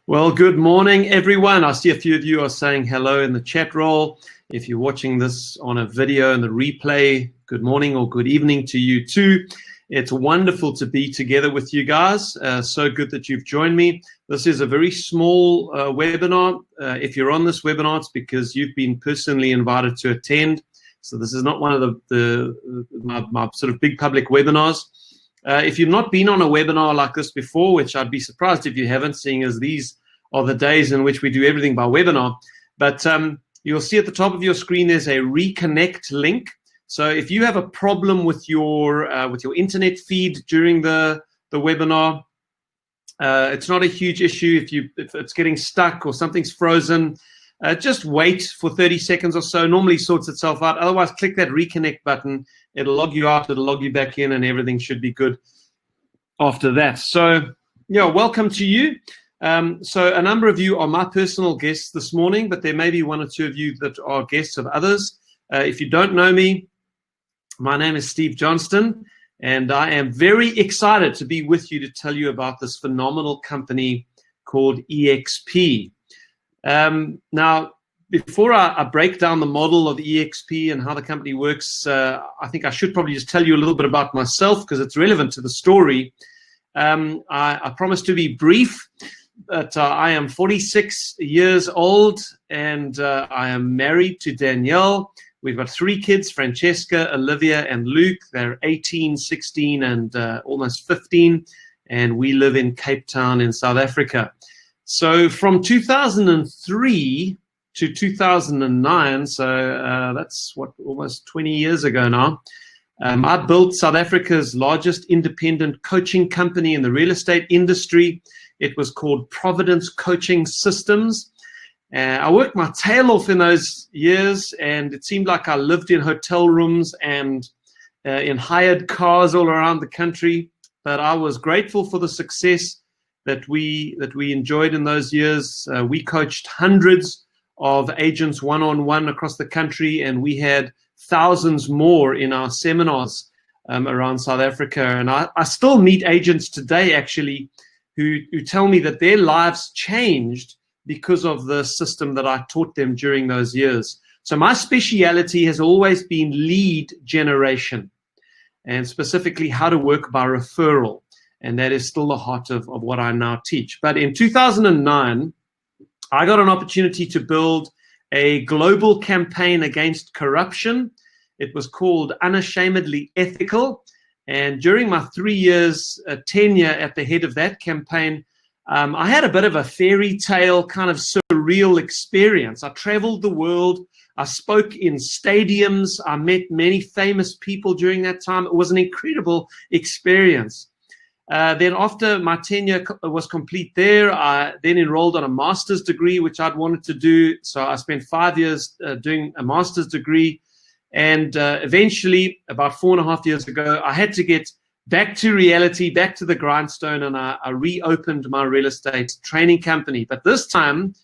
Well, good morning, everyone. I see a few of you are saying hello in the chat roll. If you're watching this on a video and the replay, good morning or good evening to you too. It's wonderful to be together with you guys. So good that you've joined me. This is a very small webinar. If you're on this webinar, it's because you've been personally invited to attend. So this is not one of my sort of big public webinars. If you've not been on a webinar like this before, which I'd be surprised if you haven't, seeing as these are the days in which we do everything by webinar. But you'll see at the top of your screen there's a reconnect link. So if you have a problem with your internet feed during the webinar, it's not a huge issue. If it's getting stuck or something's frozen, just wait for 30 seconds or so. Normally sorts itself out. Otherwise, click that reconnect button. It'll log you out, it'll log you back in, and everything should be good after that. So, yeah, welcome to you. So a number of you are my personal guests this morning, but there may be one or two of you that are guests of others. If you don't know me, my name is Steve Johnstone, and I am very excited to be with you to tell you about this phenomenal company called eXp. Now, before I break down the model of eXp and how the company works, I think I should probably just tell you a little bit about myself because it's relevant to the story. I promise to be brief, but I am 46 years old and I am married to Danielle. We've got 3 kids, Francesca, Olivia, and Luke. They're 18, 16, and almost 15, and we live in Cape Town in South Africa. So from 2003 to 2009, so that's almost 20 years ago now, I built South Africa's largest independent coaching company in the real estate industry. It was called Providence Coaching Systems. I worked my tail off in those years, and it seemed like I lived in hotel rooms and in hired cars all around the country. But I was grateful for the success that we enjoyed in those years. We coached hundreds of agents one-on-one across the country, and we had thousands more in our seminars around South Africa. And I still meet agents today, actually, who tell me that their lives changed because of the system that I taught them during those years. So my speciality has always been lead generation, and specifically how to work by referral. And that is still the heart of what I now teach. But in 2009, I got an opportunity to build a global campaign against corruption. It was called Unashamedly Ethical. And during my 3 years tenure at the head of that campaign, I had a bit of a fairy tale kind of surreal experience. I traveled the world. I spoke in stadiums. I met many famous people during that time. It was an incredible experience. Then after my tenure was complete there, I then enrolled on a master's degree, which I'd wanted to do. So I spent 5 years doing a master's degree. And eventually, about 4.5 years ago, I had to get back to reality, back to the grindstone, and I reopened my real estate training company. But this time,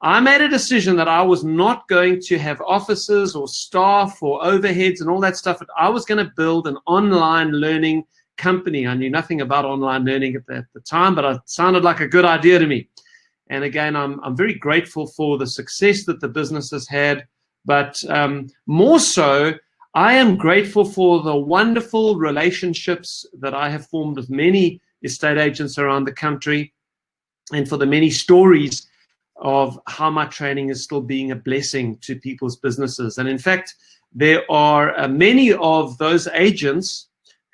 I made a decision that I was not going to have offices or staff or overheads and all that stuff. I was going to build an online learning company. I knew nothing about online learning at the time, but it sounded like a good idea to me. And again, I'm very grateful for the success that the business has had, but more so, I am grateful for the wonderful relationships that I have formed with many estate agents around the country, and for the many stories of how my training is still being a blessing to people's businesses. And in fact, there are many of those agents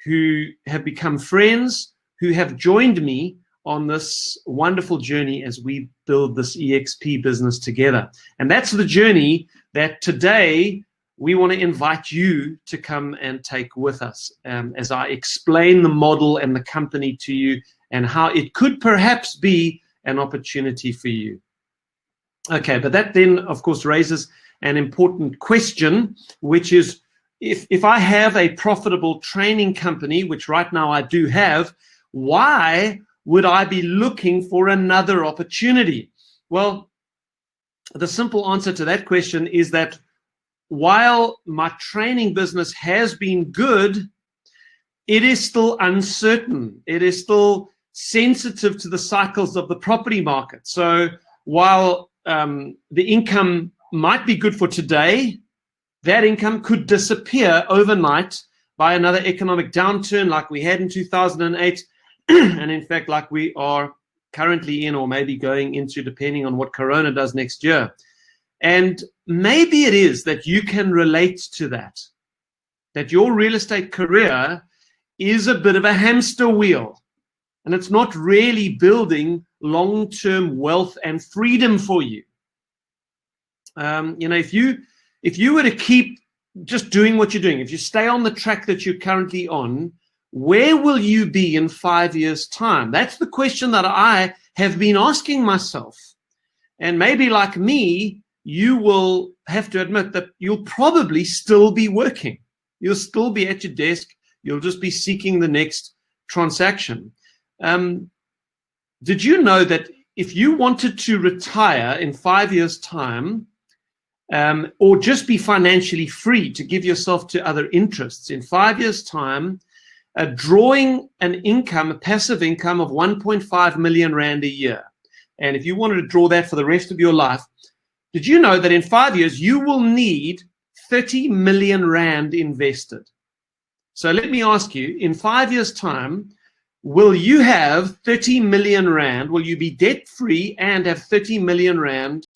who have become friends, who have joined me on this wonderful journey as we build this eXp business together. And that's the journey that today we want to invite you to come and take with us as I explain the model and the company to you and how it could perhaps be an opportunity for you. Okay, but that then, of course, raises an important question, which is, if I have a profitable training company, which right now I do have, why would I be looking for another opportunity? Well, the simple answer to that question is that while my training business has been good, it is still uncertain. It is still sensitive to the cycles of the property market. So while the income might be good for today, that income could disappear overnight by another economic downturn like we had in 2008, and in fact like we are currently in, or maybe going into, depending on what Corona does next year. And maybe it is that you can relate to that your real estate career is a bit of a hamster wheel, and it's not really building long-term wealth and freedom for you. If you were to keep just doing what you're doing, if you stay on the track that you're currently on, where will you be in 5 years' time? That's the question that I have been asking myself. And maybe like me, you will have to admit that you'll probably still be working. You'll still be at your desk. You'll just be seeking the next transaction. Did you know that if you wanted to retire in 5 years' time, or just be financially free to give yourself to other interests, in 5 years' time, drawing an income, a passive income of 1.5 million rand a year, and if you wanted to draw that for the rest of your life, did you know that in 5 years you will need 30 million rand invested? So let me ask you, in 5 years' time, will you have 30 million rand? Will you be debt-free and have 30 million rand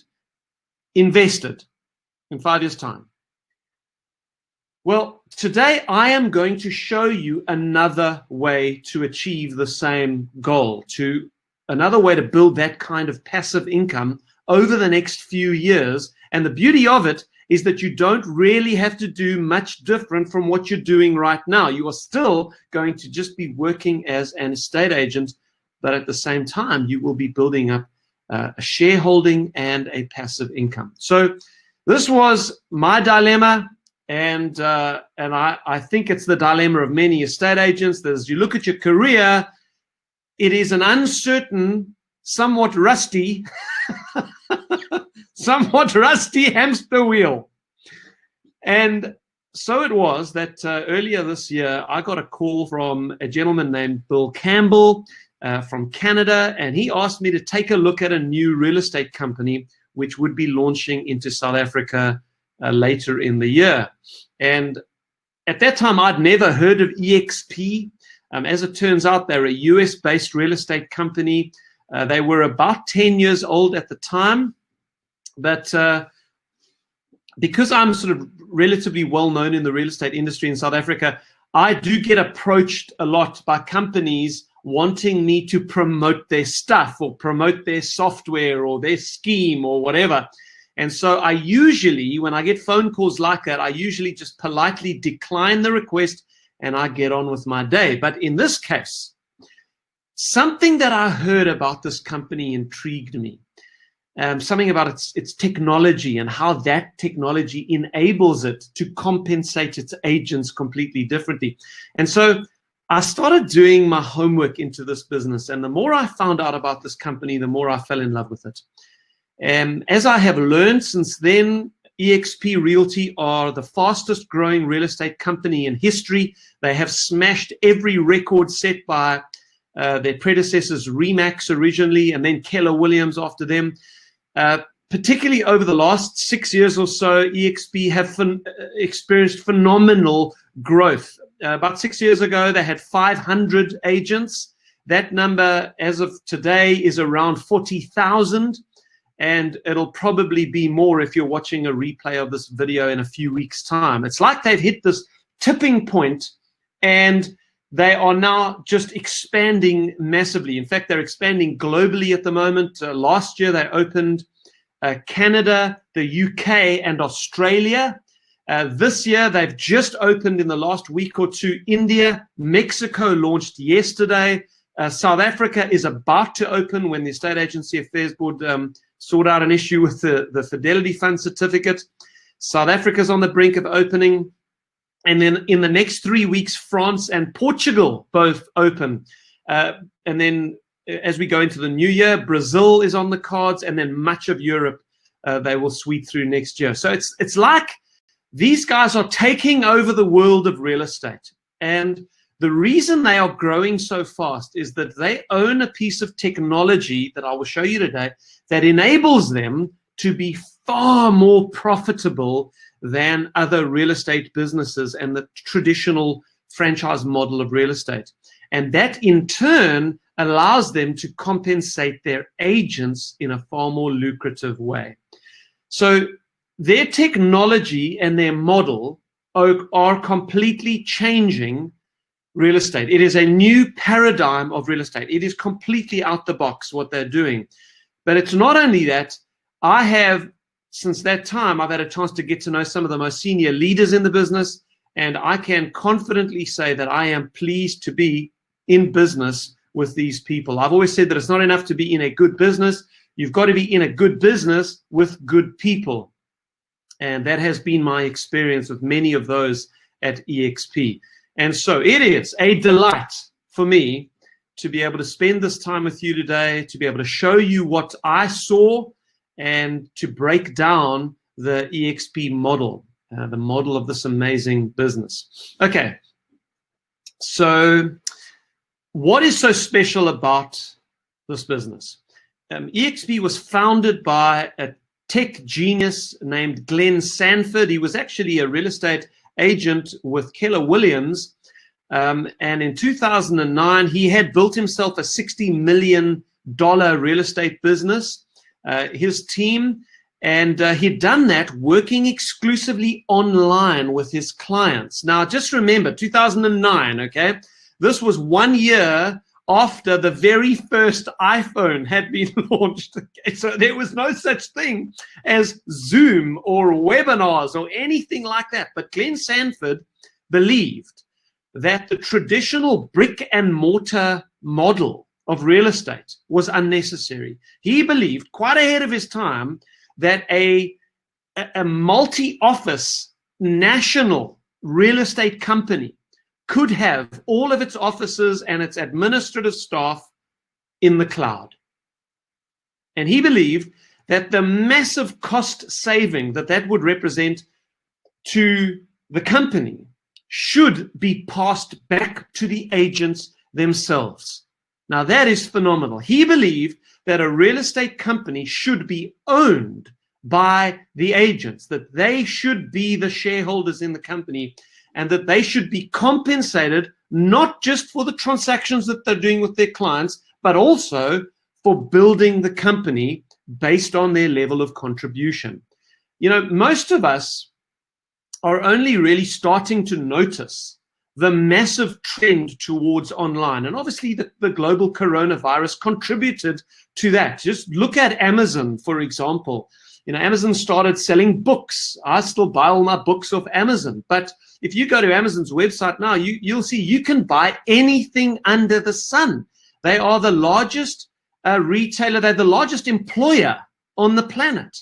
invested in 5 years' time? Well, today I am going to show you another way to achieve the same goal, to another way to build that kind of passive income over the next few years. And the beauty of it is that you don't really have to do much different from what you're doing right now. You are still going to just be working as an estate agent, but at the same time, you will be building up a shareholding and a passive income. So this was my dilemma, and I think it's the dilemma of many estate agents. That as you look at your career, it is an uncertain, somewhat rusty, somewhat rusty hamster wheel. And so it was that earlier this year, I got a call from a gentleman named Bill Campbell from Canada, and he asked me to take a look at a new real estate company which would be launching into South Africa later in the year. And at that time, I'd never heard of eXp. As it turns out, they're a US-based real estate company. They were about 10 years old at the time. But because I'm sort of relatively well known in the real estate industry in South Africa, I do get approached a lot by companies wanting me to promote their stuff or promote their software or their scheme or whatever. And so I usually, when I get phone calls like that, I usually just politely decline the request and I get on with my day. But in this case, something that I heard about this company intrigued me. Something about its technology and how that technology enables it to compensate its agents completely differently. And so I started doing my homework into this business, and the more I found out about this company, the more I fell in love with it. As I have learned since then, eXp Realty are the fastest growing real estate company in history. They have smashed every record set by their predecessors, Remax originally, and then Keller Williams after them. Particularly over the last 6 years or so, eXp have experienced phenomenal growth. About 6 years ago, they had 500 agents. That number, as of today, is around 40,000, and it'll probably be more if you're watching a replay of this video in a few weeks' time. It's like they've hit this tipping point, and they are now just expanding massively. In fact, they're expanding globally at the moment. Last year, they opened Canada, the UK, and Australia. This year, they've just opened in the last week or two India. Mexico launched yesterday. South Africa is about to open when the Estate Agency Affairs Board sort out an issue with the Fidelity Fund certificate. South Africa's on the brink of opening. And then in the next 3 weeks, France and Portugal both open. And then as we go into the new year, Brazil is on the cards, and then much of Europe they will sweep through next year. So it's like these guys are taking over the world of real estate. And The reason they are growing so fast is that they own a piece of technology that I will show you today that enables them to be far more profitable than other real estate businesses and the traditional franchise model of real estate. And that in turn allows them to compensate their agents in a far more lucrative way. So their technology and their model are completely changing real estate. It is a new paradigm of real estate. It is completely out the box what they're doing. But it's not only that. I have, since that time, I've had a chance to get to know some of the most senior leaders in the business, and I can confidently say that I am pleased to be in business with these people. I've always said that it's not enough to be in a good business. You've got to be in a good business with good people. And that has been my experience with many of those at eXp. And so it is a delight for me to be able to spend this time with you today, to be able to show you what I saw and to break down the eXp model, the model of this amazing business. Okay, so what is so special about this business? eXp was founded by a tech genius named Glenn Sanford. He was actually a real estate agent with Keller Williams. And in 2009, he had built himself a $60 million real estate business, his team, and he'd done that working exclusively online with his clients. Now, just remember, 2009, okay? This was 1 year after the very first iPhone had been launched. Okay? So there was no such thing as Zoom or webinars or anything like that. But Glenn Sanford believed that the traditional brick and mortar model of real estate was unnecessary. He believed, quite ahead of his time, that a multi-office national real estate company could have all of its offices and its administrative staff in the cloud. And he believed that the massive cost saving that would represent to the company should be passed back to the agents themselves. Now, that is phenomenal. He believed that a real estate company should be owned by the agents, that they should be the shareholders in the company, and that they should be compensated not just for the transactions that they're doing with their clients, but also for building the company based on their level of contribution. You know, most of us are only really starting to notice the massive trend towards online. And obviously the global coronavirus contributed to that. Just look at Amazon, for example. You know, Amazon started selling books. I still buy all my books off Amazon. But if you go to Amazon's website now, you'll see you can buy anything under the sun. They are the largest retailer. They're the largest employer on the planet.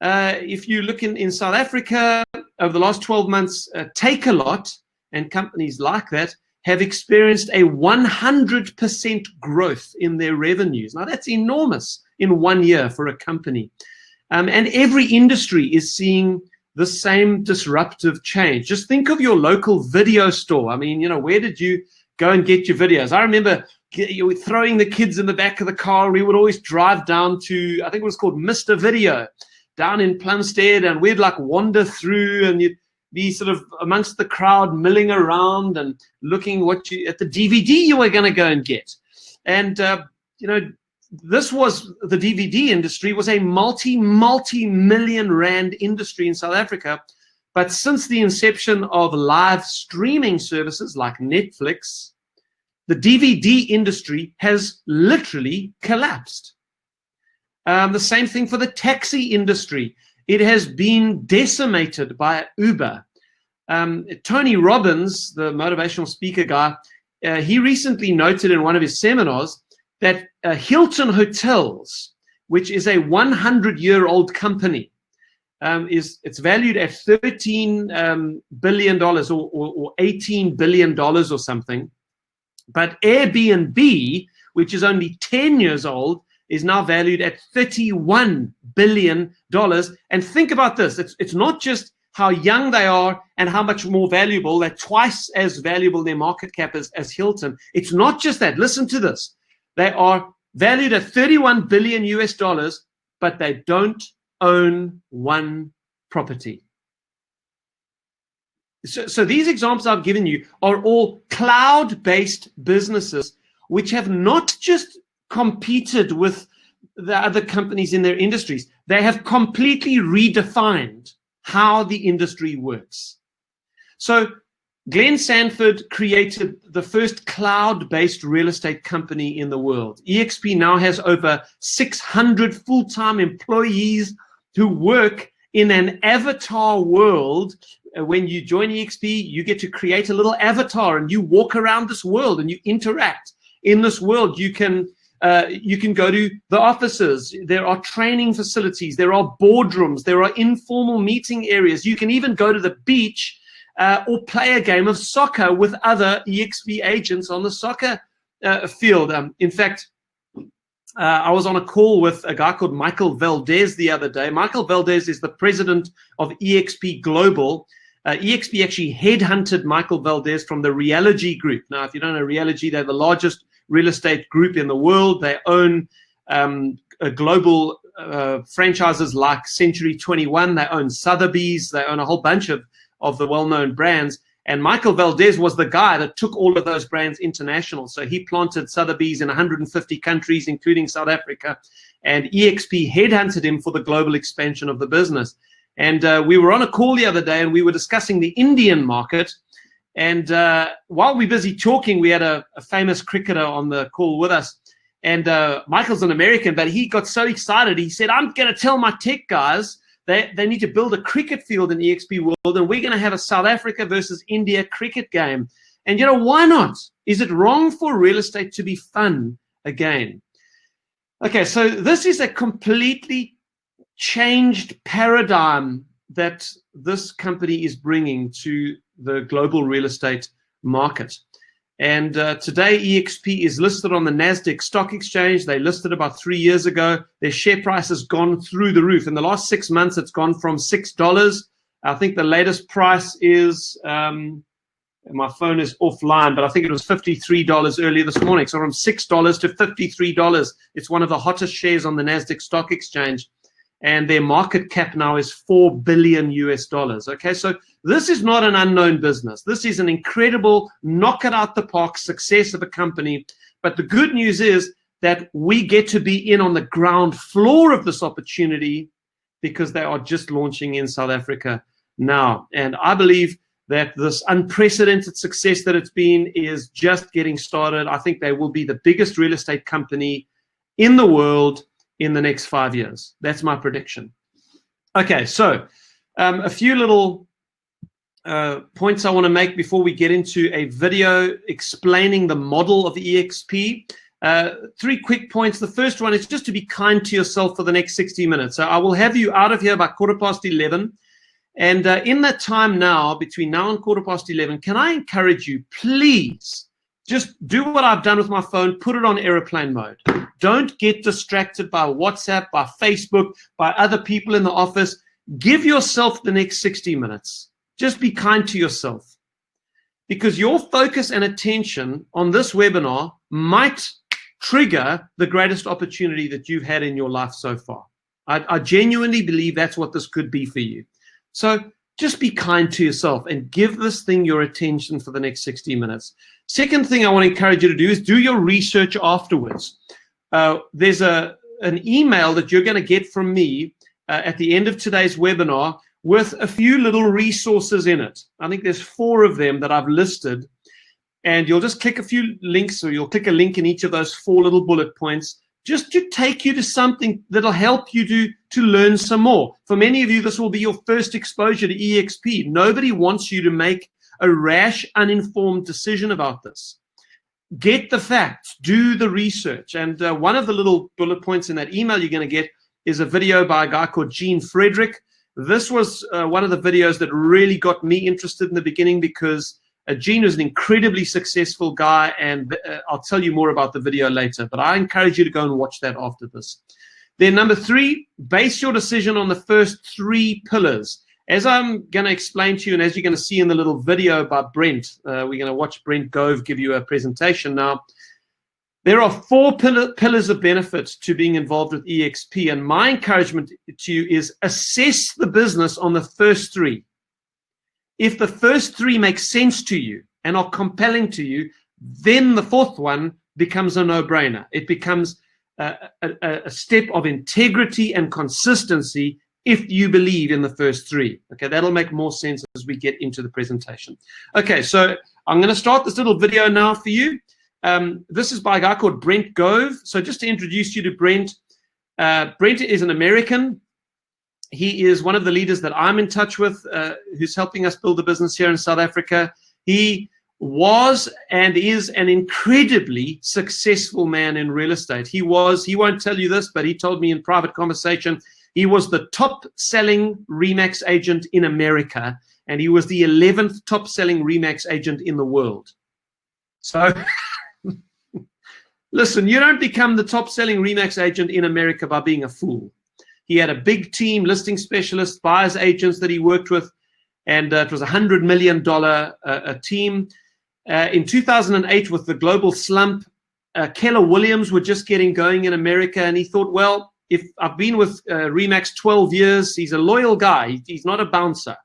If you look in South Africa, over the last 12 months, Takealot and companies like that have experienced a 100% growth in their revenues. Now, that's enormous in 1 year for a company. And every industry is seeing the same disruptive change. Just think of your local video store. I mean, you know, where did you go and get your videos? I remember you were throwing the kids in the back of the car. We would always drive down to, I think it was called Mr. Video, down in Plumstead, and we'd like wander through, and you'd be sort of amongst the crowd milling around and looking at the DVD you were going to go and get. And, you know, this was, the DVD industry was a multi-million rand industry in South Africa. But since the inception of live streaming services like Netflix, the DVD industry has literally collapsed. The same thing for the taxi industry. It has been decimated by Uber. Tony Robbins, the motivational speaker guy, he recently noted in one of his seminars that Hilton Hotels, which is a 100-year-old company, it's valued at $13 billion or $18 billion or something. But Airbnb, which is only 10 years old, is now valued at $31 billion. And think about this. It's not just how young they are, and how much more valuable. They're twice as valuable, their market cap, as Hilton. It's not just that. Listen to this. They are valued at 31 billion US dollars, but they don't own one property. So these examples I've given you are all cloud-based businesses which have not just competed with the other companies in their industries. They have completely redefined how the industry works. So Glenn Sanford created the first cloud-based real estate company in the world. eXp now has over 600 full-time employees who work in an avatar world. When you join eXp, you get to create a little avatar and you walk around this world and you interact. In this world, you can go to the offices. There are training facilities. There are boardrooms. There are informal meeting areas. You can even go to the beach or play a game of soccer with other eXp agents on the soccer field. In fact, I was on a call with a guy called Michael Valdez the other day. Michael Valdez is the president of eXp Global. eXp actually headhunted Michael Valdez from the Realty group. Now, if you don't know Realty, they're the largest real estate group in the world. They own global franchises like Century 21. They own Sotheby's. They own a whole bunch of the well-known brands. And Michael Valdez was the guy that took all of those brands international. So he planted Sotheby's in 150 countries, including South Africa. And eXp headhunted him for the global expansion of the business. And we were on a call the other day, and we were discussing the Indian market. And while we were busy talking, we had a famous cricketer on the call with us. And Michael's an American, but he got so excited. He said, I'm going to tell my tech guys they need to build a cricket field in the eXp world, and we're going to have a South Africa versus India cricket game. And, why not? Is it wrong for real estate to be fun again? Okay, so this is a completely changed paradigm that this company is bringing to the global real estate market. And today, eXp is listed on the NASDAQ stock exchange. They listed about 3 years ago. Their share price has gone through the roof. In the last 6 months, it's gone from $6. I think the latest price is, my phone is offline, but I think it was $53 earlier this morning. So from $6 to $53. It's one of the hottest shares on the NASDAQ stock exchange. And their market cap now is $4 billion US dollars. Okay, so this is not an unknown business. This is an incredible knock it out the park success of a company. But the good news is that we get to be in on the ground floor of this opportunity because they are just launching in South Africa now. And I believe that this unprecedented success that it's been is just getting started. I think they will be the biggest real estate company in the world in the next 5 years. That's my prediction. Okay, so a few little points I want to make before we get into a video explaining the model of eXp. 3 quick points. The first one is just to be kind to yourself for the next 60 minutes. So I will have you out of here by 11:15. And in that time now, between now and 11:15, can I encourage you, please, just do what I've done with my phone, put it on airplane mode. Don't get distracted by WhatsApp, by Facebook, by other people in the office. Give yourself the next 60 minutes. Just be kind to yourself. Because your focus and attention on this webinar might trigger the greatest opportunity that you've had in your life so far. I genuinely believe that's what this could be for you. So just be kind to yourself and give this thing your attention for the next 60 minutes. Second thing I want to encourage you to do is do your research afterwards. There's an email that you're going to get from me at the end of today's webinar with a few little resources in it. I think there's 4 of them that I've listed. And you'll just click a few links, or you'll click a link in each of those 4 little bullet points just to take you to something that'll help you to learn some more. For many of you, this will be your first exposure to eXp. Nobody wants you to make a rash, uninformed decision about this. Get the facts, do the research. And one of the little bullet points in that email you're going to get is a video by a guy called Gene Frederick. This was one of the videos that really got me interested in the beginning because Gene is an incredibly successful guy, and I'll tell you more about the video later, but I encourage you to go and watch that after this. Then number 3, base your decision on the first 3 pillars. As I'm going to explain to you, and as you're going to see in the little video by Brent, we're going to watch Brent Gove give you a presentation now. There are 4 pillars of benefits to being involved with eXp, and my encouragement to you is assess the business on the first 3. If the first 3 make sense to you and are compelling to you, then the 4th one becomes a no-brainer. It becomes a step of integrity and consistency if you believe in the first 3. Okay, that'll make more sense as we get into the presentation. Okay, so I'm going to start this little video now for you. This is by a guy called Brent Gove. So just to introduce you to Brent, Brent is an American. He is one of the leaders that I'm in touch with, who's helping us build a business here in South Africa. He was and is an incredibly successful man in real estate. He won't tell you this, but he told me in private conversation, he was the top-selling RE/MAX agent in America, and he was the 11th top-selling RE/MAX agent in the world. So, listen, you don't become the top-selling RE/MAX agent in America by being a fool. He had a big team, listing specialists, buyers agents that he worked with, and it was a $100 million team. In 2008, with the global slump, Keller Williams were just getting going in America, and he thought, well, if I've been with RE/MAX 12 years, he's a loyal guy. He's not a bouncer.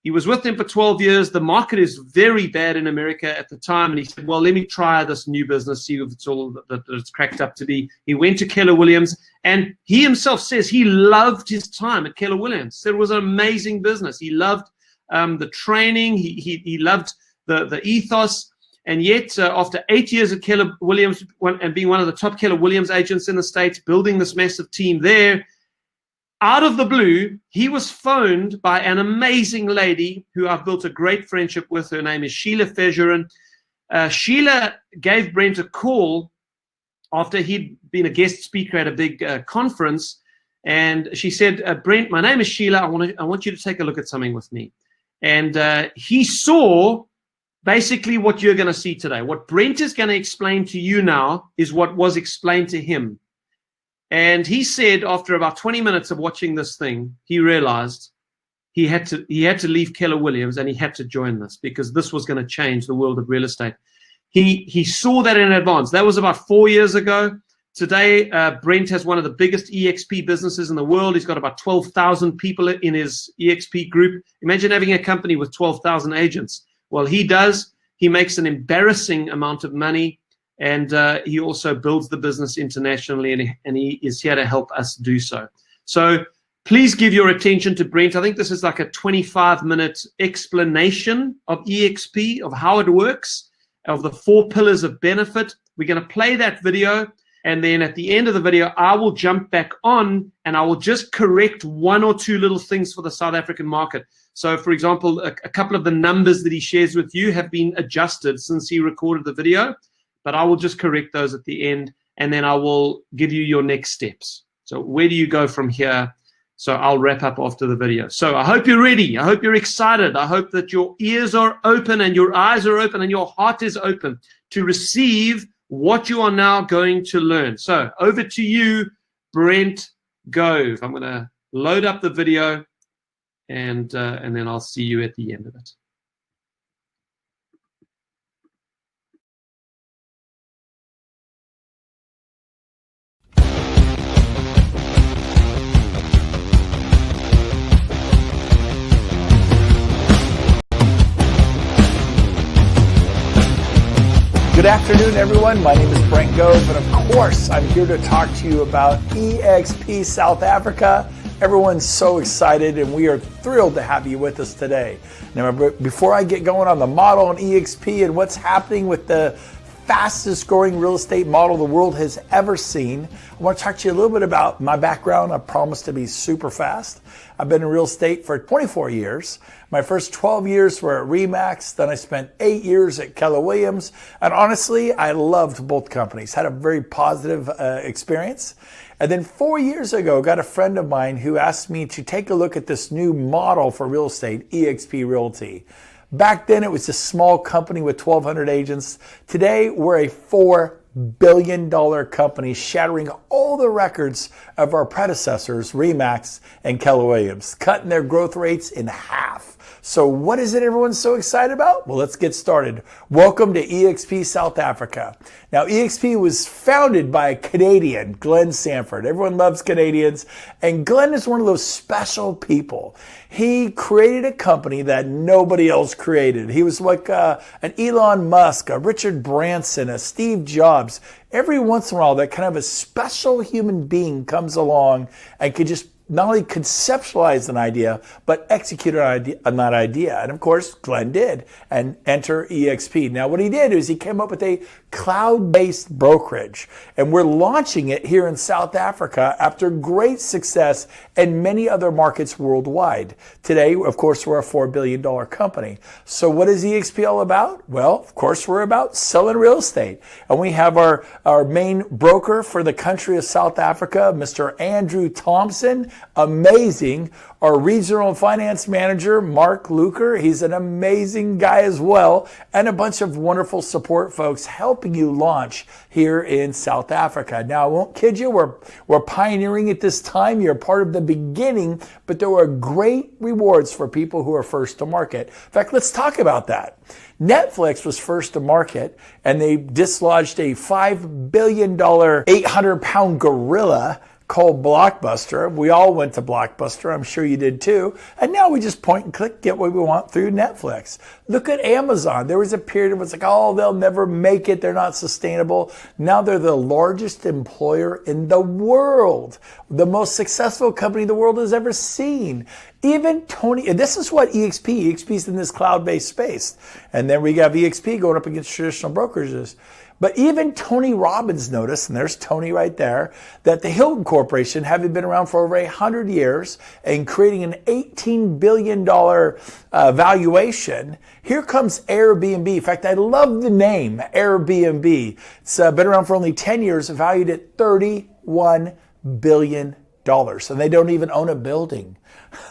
He was with them for 12 years. The market is very bad in America at the time, and he said, well, let me try this new business, see if it's all that it's cracked up to be. He went to Keller Williams, and he himself says he loved his time at Keller Williams. Said it was an amazing business. He loved the training. He loved the ethos. And yet, after 8 years at Keller Williams and being one of the top Keller Williams agents in the States, building this massive team there, out of the blue, he was phoned by an amazing lady who I've built a great friendship with. Her name is Sheila Fejerin. Sheila gave Brent a call after he'd been a guest speaker at a big conference. And she said, Brent, my name is Sheila. I want you to take a look at something with me. And he saw basically what you're going to see today. What Brent is going to explain to you now is what was explained to him. And he said after about 20 minutes of watching this thing, he realized he had to leave Keller Williams and he had to join this because this was going to change the world of real estate. He saw that in advance. That was about 4 years ago. Today, Brent has one of the biggest eXp businesses in the world. He's got about 12,000 people in his eXp group. Imagine having a company with 12,000 agents. Well, he does. He makes an embarrassing amount of money, and he also builds the business internationally, and he is here to help us do so. So please give your attention to Brent. I think this is like a 25-minute explanation of eXp, of how it works, of the 4 pillars of benefit. We're going to play that video, and then at the end of the video, I will jump back on, and I will just correct 1 or 2 little things for the South African market. So, for example, a couple of the numbers that he shares with you have been adjusted since he recorded the video, but I will just correct those at the end, and then I will give you your next steps. So where do you go from here? So I'll wrap up after the video. So I hope you're ready. I hope you're excited. I hope that your ears are open and your eyes are open and your heart is open to receive what you are now going to learn. So over to you, Brent Gove. I'm going to load up the video, and then I'll see you at the end of it. Good afternoon, everyone. My name is Brent Gove, and of course, I'm here to talk to you about eXp South Africa. Everyone's so excited, and we are thrilled to have you with us today. Now, before I get going on the model on eXp and what's happening with the fastest growing real estate model the world has ever seen, I want to talk to you a little bit about my background. I promise to be super fast. I've been in real estate for 24 years. My first 12 years were at RE/MAX. Then I spent 8 years at Keller Williams. And honestly, I loved both companies. Had a very positive experience. And then 4 years ago, got a friend of mine who asked me to take a look at this new model for real estate, eXp Realty. Back then, it was a small company with 1,200 agents. Today, we're a $4 billion company, shattering all the records of our predecessors, Remax and Keller Williams, cutting their growth rates in half. So what is it everyone's so excited about? Well, let's get started. Welcome to eXp South Africa. Now, eXp was founded by a Canadian, Glenn Sanford. Everyone loves Canadians, and Glenn is one of those special people. He created a company that nobody else created. He was like an Elon Musk, a Richard Branson, a Steve Jobs. Every once in a while, that kind of a special human being comes along and could just not only conceptualize an idea, but execute on that idea. And of course, Glenn did, and enter eXp. Now, what he did is he came up with a cloud-based brokerage, and we're launching it here in South Africa after great success in many other markets worldwide. Today, of course, we're a $4 billion company. So what is eXp all about? Well, of course, we're about selling real estate. And we have our main broker for the country of South Africa, Mr. Andrew Thompson. Amazing. Our regional finance manager, Mark Luker, he's an amazing guy as well, and a bunch of wonderful support folks helping you launch here in South Africa. Now, I won't kid you, we're pioneering at this time. You're part of the beginning, but there are great rewards for people who are first to market. In fact, let's talk about that. Netflix was first to market, and they dislodged a $5 billion, 800-pound gorilla called Blockbuster. We all went to Blockbuster. I'm sure you did too. And now we just point and click, get what we want through Netflix. Look at Amazon. There was a period where it's like, oh, they'll never make it. They're not sustainable. Now they're the largest employer in the world, the most successful company the world has ever seen. Even Tony, and this is what eXp is in this cloud-based space. And then we got eXp going up against traditional brokerages. But even Tony Robbins noticed, and there's Tony right there, that the Hilton Corporation, having been around for over 100 years and creating an $18 billion valuation, here comes Airbnb. In fact, I love the name Airbnb. It's been around for only 10 years, valued at $31 billion. And they don't even own a building.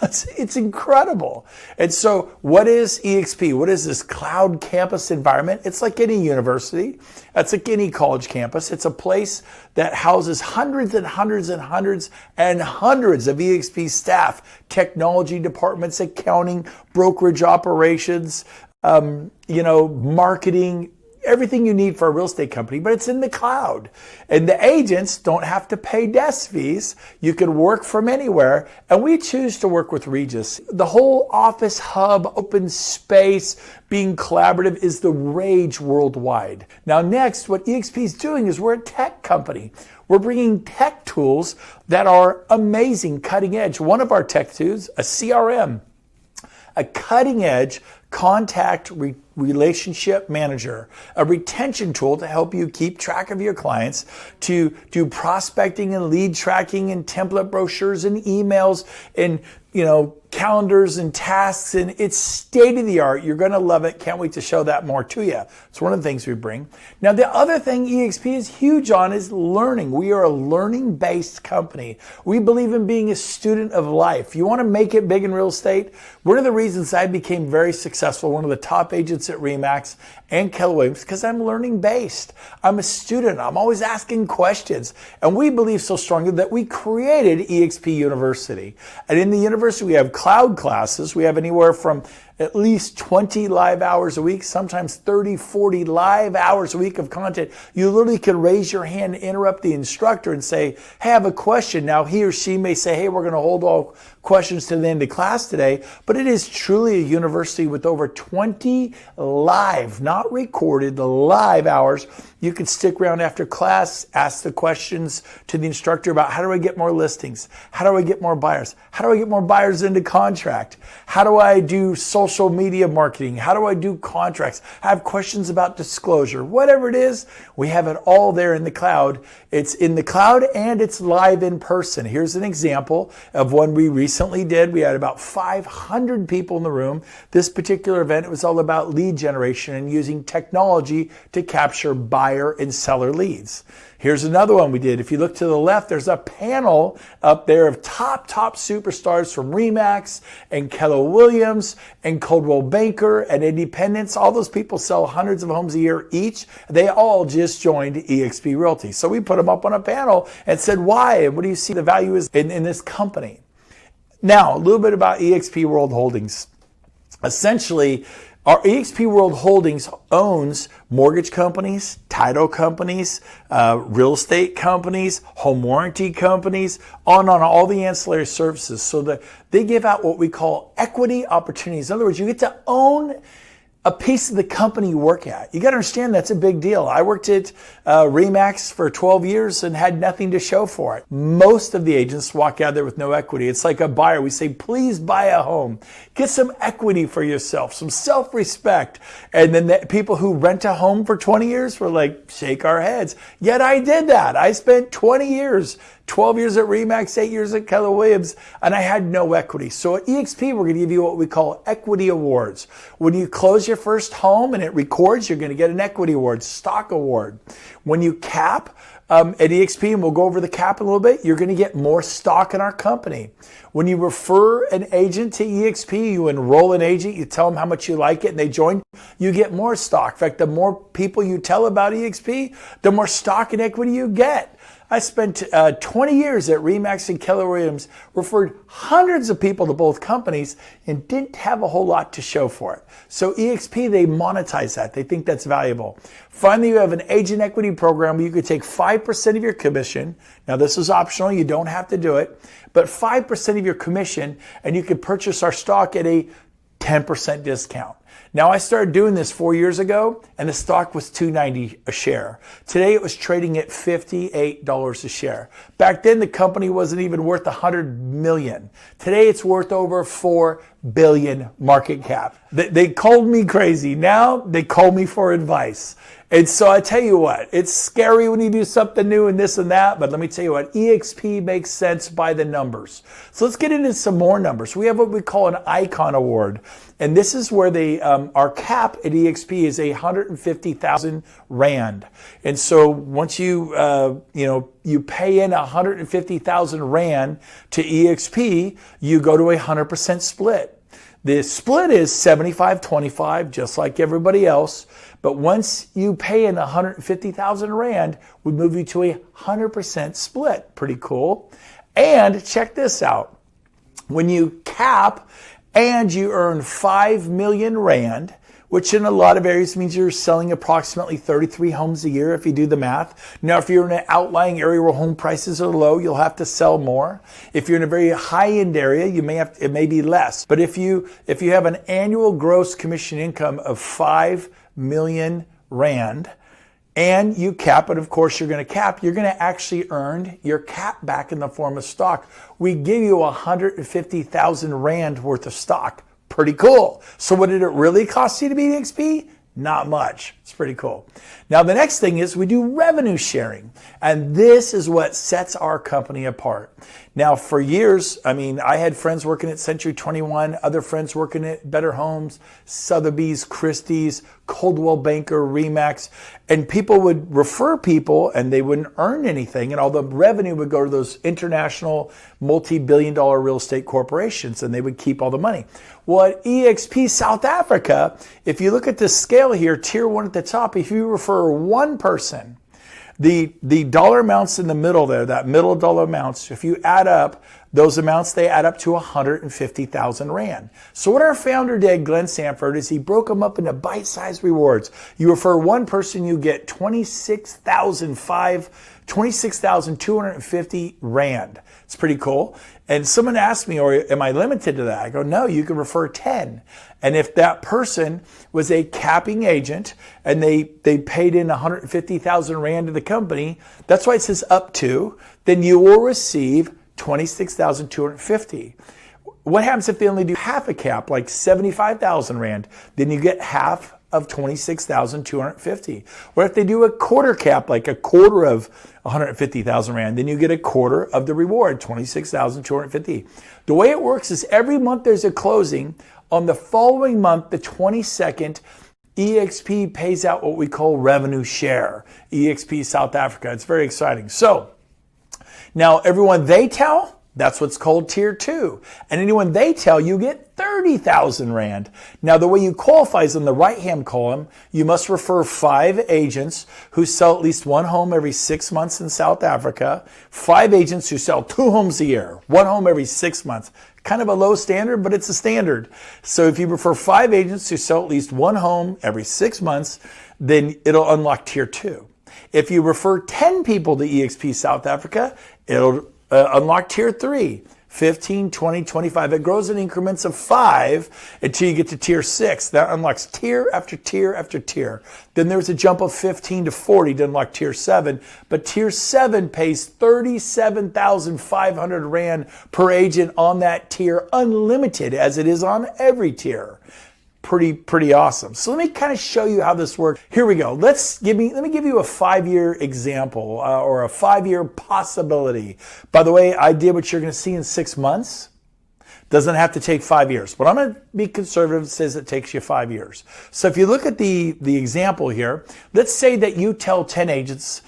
It's incredible. And so what is eXp? What is this cloud campus environment? It's like any university. It's like any college campus. It's a place that houses hundreds and hundreds and hundreds and hundreds of eXp staff, technology departments, accounting, brokerage operations, marketing, everything you need for a real estate company, but it's in the cloud. And the agents don't have to pay desk fees. You can work from anywhere. And we choose to work with Regus. The whole office hub, open space, being collaborative is the rage worldwide. Now next, what eXp is doing is we're a tech company. We're bringing tech tools that are amazing, cutting edge. One of our tech tools, a CRM, a cutting edge contact relationship manager, a retention tool to help you keep track of your clients, to do prospecting and lead tracking and template brochures and emails and calendars and tasks, and it's state of the art. You're going to love it. Can't wait to show that more to you. It's one of the things we bring. Now, the other thing eXp is huge on is learning. We are a learning-based company. We believe in being a student of life. You want to make it big in real estate? One of the reasons I became very successful, one of the top agents at Remax and Keller Williams, because I'm learning-based. I'm a student. I'm always asking questions. And we believe so strongly that we created eXp University. And in the university, we have cloud classes. We have anywhere from at least 20 live hours a week, sometimes 30, 40 live hours a week of content. You literally can raise your hand, interrupt the instructor and say, hey, I have a question. Now he or she may say, hey, we're going to hold all questions to the end of class today, but it is truly a university with over 20 live, not recorded, live hours. You can stick around after class, ask the questions to the instructor about how do I get more listings? How do I get more buyers? How do I get more buyers into contract? How do I do social media marketing? How do I do contracts? I have questions about disclosure. Whatever it is, we have it all there in the cloud. It's in the cloud and it's live in person. Here's an example of one we recently did. We had about 500 people in the room. This particular event, it was all about lead generation and using technology to capture buyer and seller leads. Here's another one we did. If you look to the left, there's a panel up there of top superstars from RE/MAX and Keller Williams and Coldwell Banker and Independence. All those people sell hundreds of homes a year each. They all just joined eXp Realty. So we put them up on a panel and said, why? And what do you see the value is in this company? Now, a little bit about eXp World Holdings. Essentially, our eXp World Holdings owns mortgage companies, title companies, real estate companies, home warranty companies, on all the ancillary services. So that they give out what we call equity opportunities. In other words, you get to own a piece of the company you work at. You got to understand that's a big deal. I worked at RE/MAX for 12 years and had nothing to show for it. Most of the agents walk out there with no equity. It's like a buyer. We say, please buy a home. Get some equity for yourself, some self-respect. And then the people who rent a home for 20 years were like, shake our heads. Yet I did that. I spent 20 years, 12 years at RE/MAX, 8 years at Keller Williams, and I had no equity. So at eXp, we're going to give you what we call equity awards. When you close your first home and it records, you're going to get an equity award, stock award. When you cap at eXp, and we'll go over the cap a little bit, you're going to get more stock in our company. When you refer an agent to eXp, you enroll an agent, you tell them how much you like it, and they join, you get more stock. In fact, the more people you tell about eXp, the more stock and equity you get. I spent 20 years at RE/MAX and Keller Williams, referred hundreds of people to both companies, and didn't have a whole lot to show for it. So eXp, they monetize that. They think that's valuable. Finally, you have an agent equity program where you could take 5% of your commission. Now, this is optional. You don't have to do it. But 5% of your commission, and you could purchase our stock at a 10% discount. Now, I started doing this 4 years ago, and the stock was $2.90 a share. Today, it was trading at $58 a share. Back then, the company wasn't even worth $100 million. Today, it's worth over $4 billion market cap. They called me crazy. Now, they call me for advice. And so I tell you what, it's scary when you do something new and this and that, but let me tell you what, eXp makes sense by the numbers. So let's get into some more numbers. We have what we call an Icon Award, and this is where our cap at eXp is 150,000 Rand. And so once you pay in 150,000 Rand to eXp, you go to a 100% split. The split is 75-25, just like everybody else. But once you pay in 150,000 Rand, we move you to a 100% split. Pretty cool. And check this out. When you cap and you earn 5 million Rand, which in a lot of areas means you're selling approximately 33 homes a year if you do the math. Now, if you're in an outlying area where home prices are low, you'll have to sell more. If you're in a very high-end area, it may be less. But if you have an annual gross commission income of 5 million Rand and you cap it, of course you're going to actually earn your cap back in the form of stock. We give you 150,000 Rand worth of stock. Pretty cool. So what did it really cost you to be eXp? Not much. It's pretty cool. Now, the next thing is we do revenue sharing. And this is what sets our company apart. Now, for years, I had friends working at Century 21, other friends working at Better Homes, Sotheby's, Christie's, Coldwell Banker, RE/MAX, and people would refer people and they wouldn't earn anything, and all the revenue would go to those international multi-billion-dollar real estate corporations, and they would keep all the money. Well, at eXp South Africa, if you look at the scale here, tier 1 at the top, if you refer one person, the dollar amounts in the middle there, that middle dollar amounts, if you add up those amounts, they add up to 150,000 Rand. So what our founder did, Glenn Sanford, is he broke them up into bite-sized rewards. You refer one person, you get 26,250 Rand. It's pretty cool. And someone asked me, or am I limited to that? I go, no, you can refer 10. And if that person was a capping agent and they paid in 150,000 Rand to the company, that's why it says up to, then you will receive 26,250. What happens if they only do half a cap, like 75,000 Rand? Then you get half of 26,250. What if they do a quarter cap, like a quarter of 150,000 Rand? Then you get a quarter of the reward, 26,250. The way it works is every month there's a closing. On the following month, the 22nd, eXp pays out what we call revenue share. eXp South Africa. It's very exciting. So now everyone they tell, that's what's called tier 2. And anyone they tell, you get 30,000 Rand. Now the way you qualify is in the right-hand column. You must refer 5 agents who sell at least 1 home every 6 months in South Africa. 5 agents who sell 2 homes a year, 1 home every 6 months. Kind of a low standard, but it's a standard. So if you refer 5 agents who sell at least 1 home every 6 months, then it'll unlock tier 2. If you refer 10 people to eXp South Africa, it'll unlock tier 3, 15, 20, 25. It grows in increments of 5 until you get to tier 6. That unlocks tier after tier after tier. Then there's a jump of 15 to 40 to unlock tier 7. But tier 7 pays 37,500 Rand per agent on that tier, unlimited, as it is on every tier. Pretty awesome. So let me kind of show you how this works. Here we go. Let me give you a 5-year example or a 5-year possibility. By the way, I did what you're going to see in 6 months. Doesn't have to take 5 years, but I'm going to be conservative. It says it takes you 5 years. So if you look at the example here, let's say that you tell 10 agents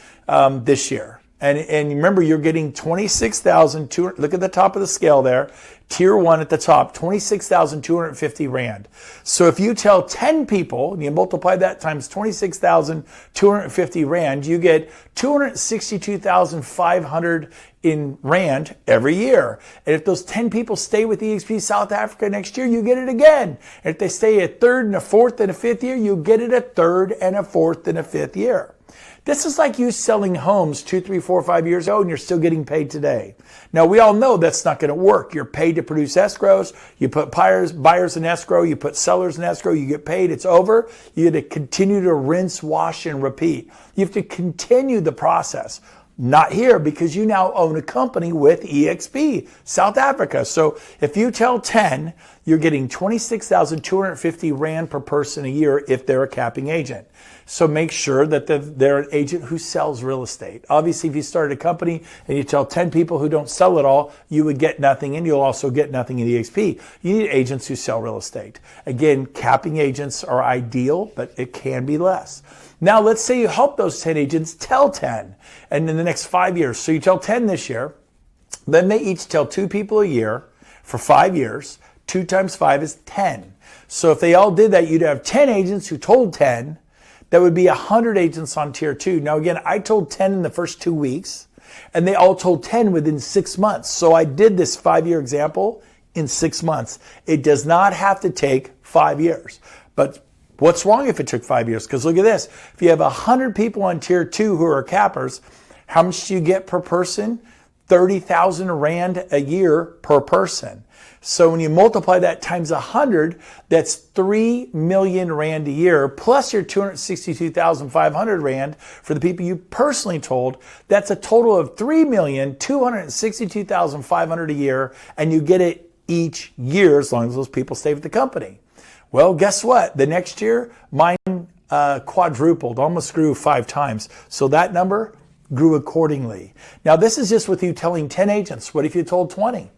this year. And remember, you're getting 26,200. Look at the top of the scale there. Tier 1 at the top, 26,250 Rand. So if you tell 10 people, and you multiply that times 26,250 Rand, you get 262,500 in Rand every year. And if those 10 people stay with eXp South Africa next year, you get it again. And if they stay a 3rd and a 4th and a 5th year, you get it a 3rd and a 4th and a 5th year. This is like you selling homes 2, 3, 4, 5 years ago and you're still getting paid today. Now, we all know that's not going to work. You're paid to produce escrows. You put buyers in escrow. You put sellers in escrow. You get paid. It's over. You have to continue to rinse, wash, and repeat. You have to continue the process. Not here, because you now own a company with eXp South Africa. So if you tell 10, you're getting 26,250 Rand per person a year if they're a capping agent. So make sure that they're an agent who sells real estate. Obviously, if you started a company and you tell 10 people who don't sell it all, you would get nothing, and you'll also get nothing in eXp. You need agents who sell real estate. Again, capping agents are ideal, but it can be less. Now, let's say you help those 10 agents tell 10, and in the next 5 years. So you tell 10 this year, then they each tell 2 people a year for 5 years. 2 times 5 is 10. So if they all did that, you'd have 10 agents who told 10. That would be 100 agents on tier 2. Now, again, I told 10 in the first 2 weeks, and they all told 10 within 6 months. So I did this 5-year example in 6 months. It does not have to take 5 years. But what's wrong if it took 5 years? Because look at this. If you have 100 people on tier 2 who are cappers, how much do you get per person? 30,000 Rand a year per person. So when you multiply that times 100, that's 3 million Rand a year, plus your 262,500 Rand for the people you personally told. That's a total of 3,262,500 a year, and you get it each year as long as those people stay with the company. Well, guess what? The next year, mine quadrupled, almost grew 5 times. So that number grew accordingly. Now, this is just with you telling 10 agents. What if you told 20?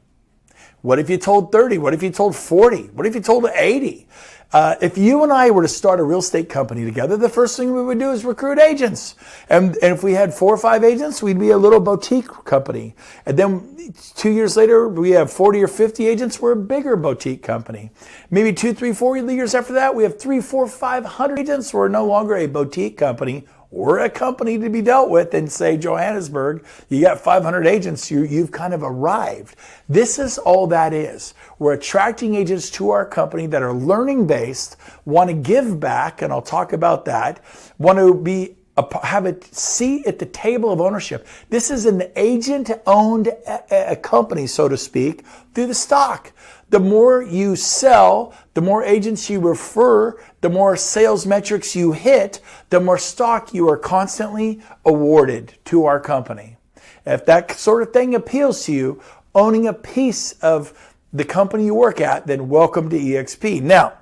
What if you told 30? What if you told 40? What if you told 80? If you and I were to start a real estate company together, the first thing we would do is recruit agents. And if we had 4 or 5 agents, we'd be a little boutique company. And then 2 years later, we have 40 or 50 agents, we're a bigger boutique company. Maybe 2, 3, 4 years after that, we have 3, 4, 500 agents. We're no longer a boutique company. We're a company to be dealt with in, say, Johannesburg. You got 500 agents, you've kind of arrived. This is all that is. We're attracting agents to our company that are learning-based, want to give back, and I'll talk about that, want to have a seat at the table of ownership. This is an agent-owned a company, so to speak, through the stock. The more you sell, the more agents you refer, the more sales metrics you hit, the more stock you are constantly awarded to our company. If that sort of thing appeals to you, owning a piece of the company you work at, then welcome to eXp. Now,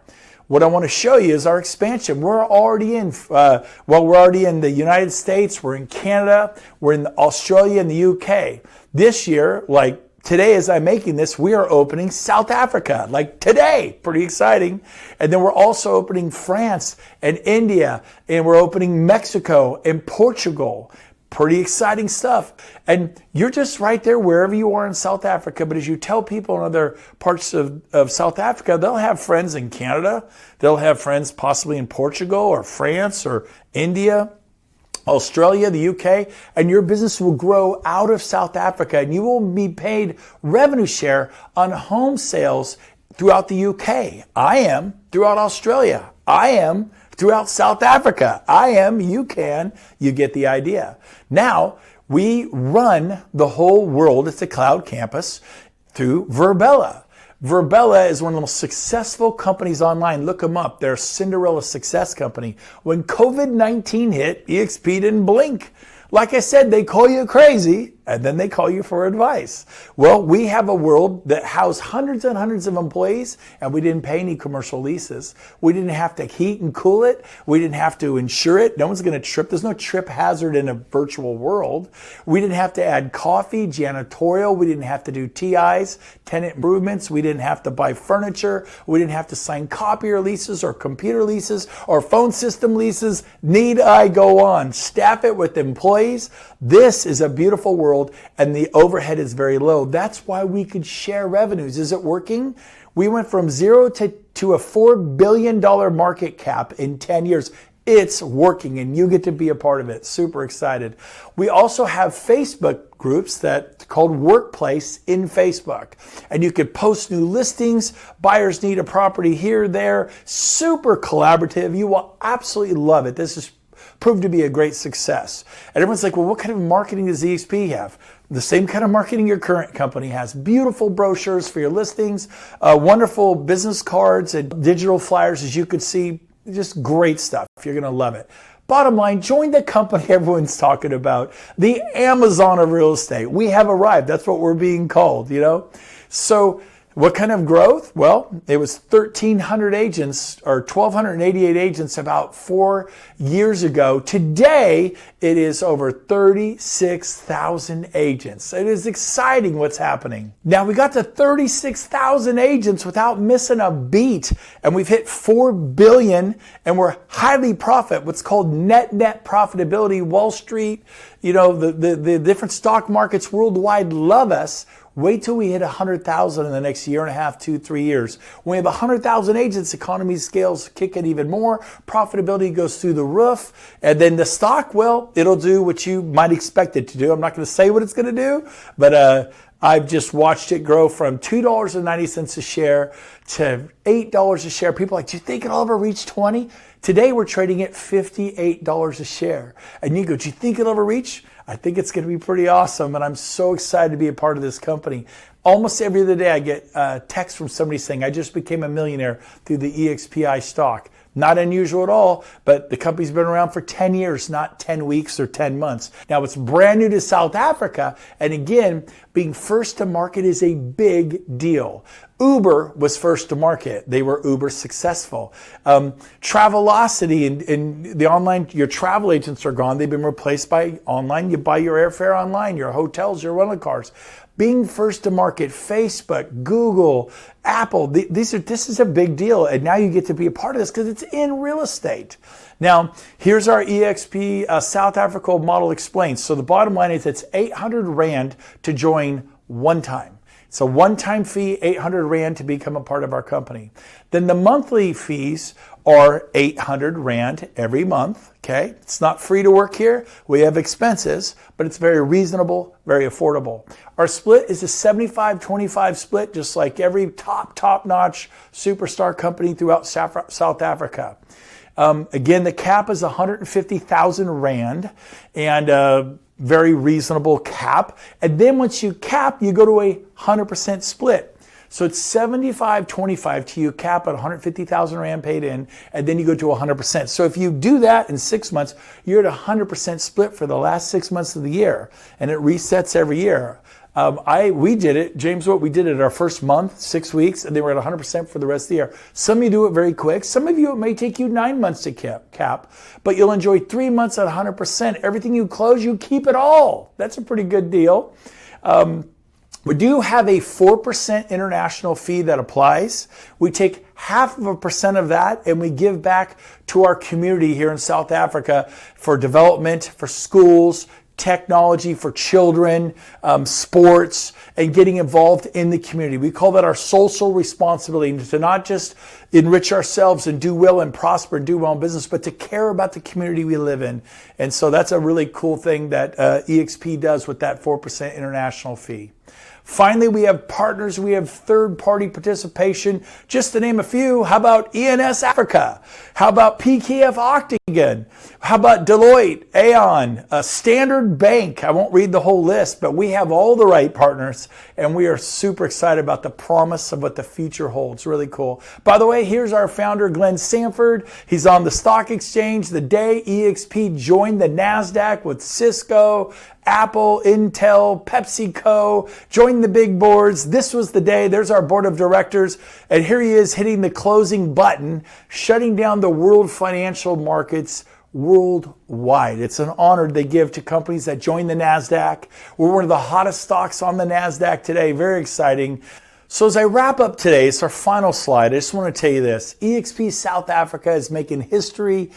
what I want to show you is our expansion. We're already in the United States, we're in Canada, we're in Australia and the UK. This year, like today, as I'm making this, we are opening South Africa, like today. Pretty exciting. And then we're also opening France and India, and we're opening Mexico and Portugal. Pretty exciting stuff. And you're just right there wherever you are in South Africa. But as you tell people in other parts of South Africa, they'll have friends in Canada. They'll have friends possibly in Portugal or France or India, Australia, the UK, and your business will grow out of South Africa, and you will be paid revenue share on home sales throughout the UK. I am throughout Australia. I am throughout South Africa. I am, you can, you get the idea. Now, we run the whole world. It's a cloud campus through Virbela. Virbela is one of the most successful companies online. Look them up. They're a Cinderella success company. When COVID-19 hit, eXp didn't blink. Like I said, they call you crazy, and then they call you for advice. Well, we have a world that housed hundreds and hundreds of employees, and we didn't pay any commercial leases. We didn't have to heat and cool it. We didn't have to insure it. No one's going to trip. There's no trip hazard in a virtual world. We didn't have to add coffee, janitorial. We didn't have to do TIs, tenant improvements. We didn't have to buy furniture. We didn't have to sign copier leases or computer leases or phone system leases. Need I go on? Staff it with employees. This is a beautiful world, and the overhead is very low. That's why we could share revenues. Is it working? We went from zero to a $4 billion market cap in 10 years. It's working, and you get to be a part of it. Super excited. We also have Facebook groups that called Workplace in Facebook, and you could post new listings. Buyers need a property here, there. Super collaborative. You will absolutely love it. This is proved to be a great success. And everyone's like, well, what kind of marketing does eXp have? The same kind of marketing your current company has. Beautiful brochures for your listings, wonderful business cards and digital flyers, as you could see. Just great stuff. You're going to love it. Bottom line, join the company everyone's talking about, the Amazon of real estate. We have arrived. That's what we're being called, you know? So what kind of growth? Well, it was 1,300 agents or 1,288 agents about 4 years ago. Today, it is over 36,000 agents. It is exciting what's happening. Now, we got to 36,000 agents without missing a beat, and we've hit $4 billion, and we're highly profit, what's called net profitability. Wall Street, you know, the different stock markets worldwide love us. Wait till we hit 100,000 in the next year and a half, 2-3 years. When we have 100,000 agents, economy scales kick it even more. Profitability goes through the roof. And then the stock, well, it'll do what you might expect it to do. I'm not going to say what it's going to do, but I've just watched it grow from $2.90 a share to $8 a share. People are like, do you think it'll ever reach 20? Today we're trading at $58 a share. And you go, do you think it'll ever reach? I think it's going to be pretty awesome, and I'm so excited to be a part of this company. Almost every other day I get a text from somebody saying, I just became a millionaire through the EXPI stock. Not unusual at all, but the company's been around for 10 years, not 10 weeks or 10 months. Now, it's brand new to South Africa, and again, being first to market is a big deal. Uber was first to market. They were uber successful. Travelocity and the online, your travel agents are gone. They've been replaced by online. You buy your airfare online, your hotels, your rental cars. Being first to market, Facebook, Google, Apple, this is a big deal. And now you get to be a part of this because it's in real estate. Now, here's our eXp South Africa model explained. So the bottom line is it's 800 Rand to join one time. It's a one-time fee, 800 Rand to become a part of our company. Then the monthly fees are 800 Rand every month, okay? It's not free to work here. We have expenses, but it's very reasonable, very affordable. Our split is a 75-25 split, just like every top-notch superstar company throughout South Africa. Again, the cap is 150,000 Rand, and very reasonable cap. And then once you cap, you go to a 100% split. So it's 75-25 to you cap at 150,000 Rand paid in, and then you go to 100%. So if you do that in 6 months, you're at 100% split for the last 6 months of the year, and it resets every year. We did it, James, we did it our first month, 6 weeks, and they were at 100% for the rest of the year. Some of you do it very quick. Some of you, it may take you 9 months to cap, but you'll enjoy 3 months at 100%. Everything you close, you keep it all. That's a pretty good deal. We do have a 4% international fee that applies. We take 0.5% of that and we give back to our community here in South Africa for development, for schools, technology for children, sports, and getting involved in the community. We call that our social responsibility, to not just enrich ourselves and do well and prosper and do well in business, but to care about the community we live in. And so that's a really cool thing that eXp does with that 4% international fee. Finally, we have partners, we have third-party participation. Just to name a few, how about ENS Africa? How about PKF Octagon? How about Deloitte, Aon, Standard Bank? I won't read the whole list, but we have all the right partners, and we are super excited about the promise of what the future holds. Really cool. By the way, here's our founder, Glenn Sanford. He's on the stock exchange the day eXp joined the NASDAQ with Cisco, Apple, Intel, PepsiCo, joined the big boards. This was the day. There's our board of directors. And here he is hitting the closing button, shutting down the world financial markets worldwide. It's an honor they give to companies that join the NASDAQ. We're one of the hottest stocks on the NASDAQ today. Very exciting. So as I wrap up today, it's our final slide. I just want to tell you this. eXp South Africa is making history.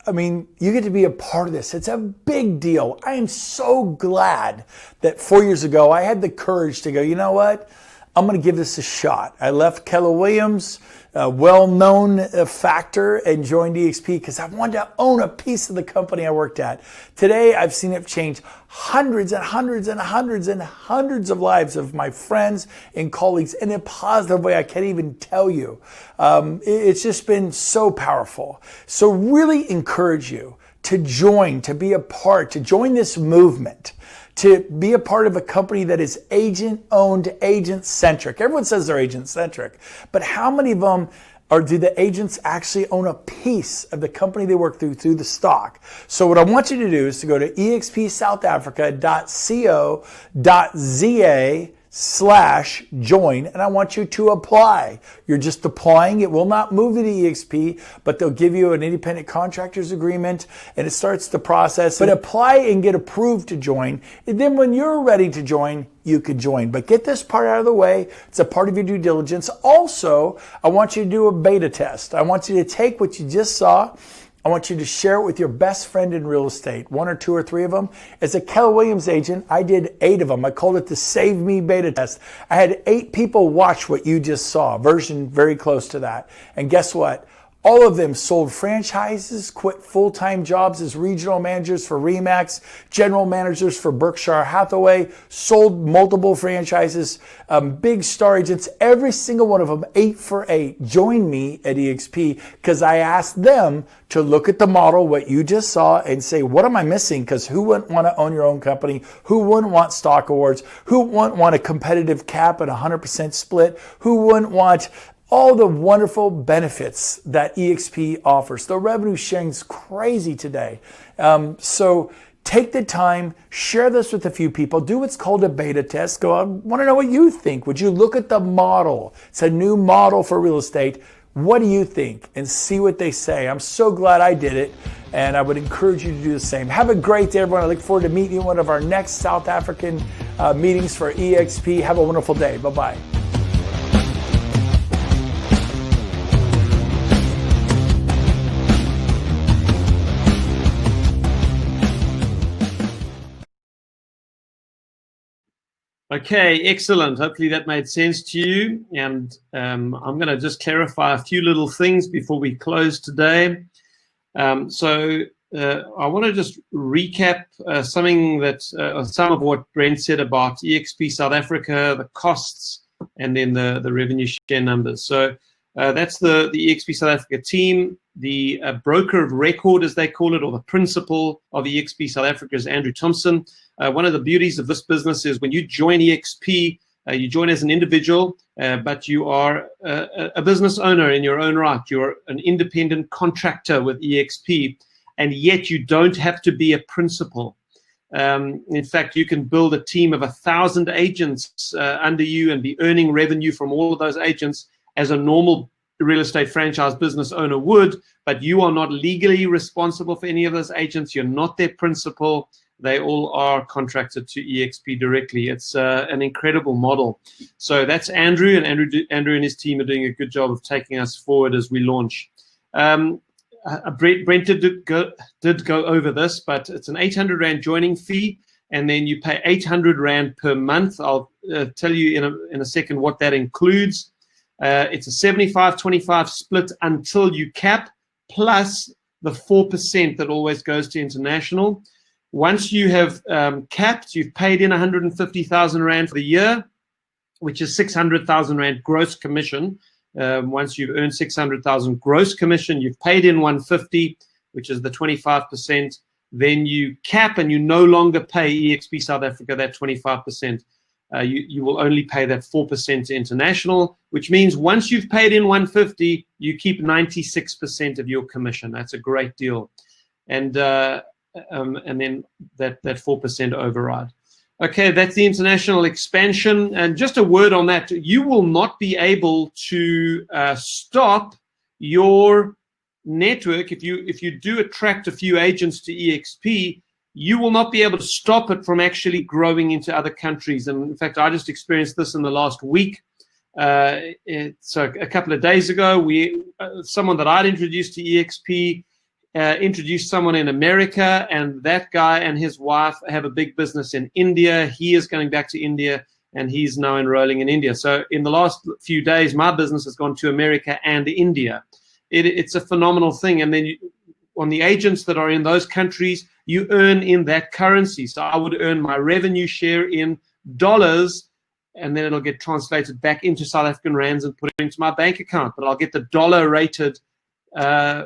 I mean, you get to be a part of this. It's a big deal. I am so glad that 4 years ago, I had the courage to go, you know what? I'm going to give this a shot. I left Keller Williams, a well-known factor, and joined eXp because I wanted to own a piece of the company I worked at. Today, I've seen it change hundreds and hundreds and hundreds and hundreds of lives of my friends and colleagues in a positive way I can't even tell you. It's just been so powerful. So really encourage you to join, to be a part, to join this movement, to be a part of a company that is agent-owned, agent-centric. Everyone says they're agent-centric, but how many of them do the agents actually own a piece of the company they work through the stock? So what I want you to do is to go to expsouthafrica.co.za/join, and I want you to apply. You're just applying. It will not move to the eXp, but they'll give you an independent contractors agreement, and it starts the process. But apply and get approved to join, and then when you're ready to join, you could join. But get this part out of the way. It's a part of your due diligence. Also, I want you to do a beta test. I want you to take what you just saw. I want you to share it with your best friend in real estate, 1 or 2 or 3 of them. As a Keller Williams agent, I did 8 of them. I called it the Save Me beta test. I had 8 people watch what you just saw, version very close to that. And guess what? All of them sold franchises, quit full-time jobs as regional managers for Remax, general managers for Berkshire Hathaway, sold multiple franchises, big star agents, every single one of them, 8 for 8, joined me at eXp because I asked them to look at the model, what you just saw, and say, what am I missing? Because who wouldn't want to own your own company? Who wouldn't want stock awards? Who wouldn't want a competitive cap and 100% split? Who wouldn't want all the wonderful benefits that eXp offers? The revenue sharing is crazy today. So take the time, share this with a few people, do what's called a beta test. Go, I want to know what you think. Would you look at the model? It's a new model for real estate. What do you think? And see what they say. I'm so glad I did it, and I would encourage you to do the same. Have a great day, everyone. I look forward to meeting you in one of our next South African meetings for eXp. Have a wonderful day. Bye-bye. Okay, excellent. Hopefully that made sense to you. And I'm going to just clarify a few little things before we close today. I want to just recap something that some of what Brent said about eXp South Africa, the costs, and then the revenue share numbers. So that's the eXp South Africa team. The broker of record, as they call it, or the principal of eXp South Africa is Andrew Thompson. One of the beauties of this business is when you join eXp, you join as an individual, but you are a business owner in your own right. You're an independent contractor with eXp, and yet you don't have to be a principal. In fact, you can build a team of 1,000 agents under you and be earning revenue from all of those agents as a normal real estate franchise business owner would, but you are not legally responsible for any of those agents. You're not their principal. they all are contracted to eXp directly. It's an incredible model. So that's Andrew, and Andrew and his team are doing a good job of taking us forward as we launch. Brent did go over this, but it's an 800 Rand joining fee, and then you pay 800 Rand per month. I'll tell you in a second what that includes. It's a 75-25 split until you cap, plus the 4% that always goes to international. Once you have capped, you've paid in 150,000 Rand for the year, which is 600,000 Rand gross commission. Once you've earned 600,000 gross commission, you've paid in 150, which is the 25%. Then you cap, and you no longer pay eXp South Africa that 25%. You will only pay that 4% to international, which means once you've paid in 150, you keep 96% of your commission. That's a great deal. And then that 4% override. Okay, that's the international expansion. And just a word on that, you will not be able to stop your network. If you do attract a few agents to eXp, you will not be able to stop it from actually growing into other countries. And in fact, I just experienced this in the last week. So a couple of days ago, someone that I'd introduced to eXp introduced someone in America, and that guy and his wife have a big business in India. He is going back to India, and he's now enrolling in India. So in the last few days, my business has gone to America and India. It's a phenomenal thing. And then on the agents that are in those countries, you earn in that currency. So I would earn my revenue share in dollars, and then it'll get translated back into South African rands and put it into my bank account. But I'll get the dollar-rated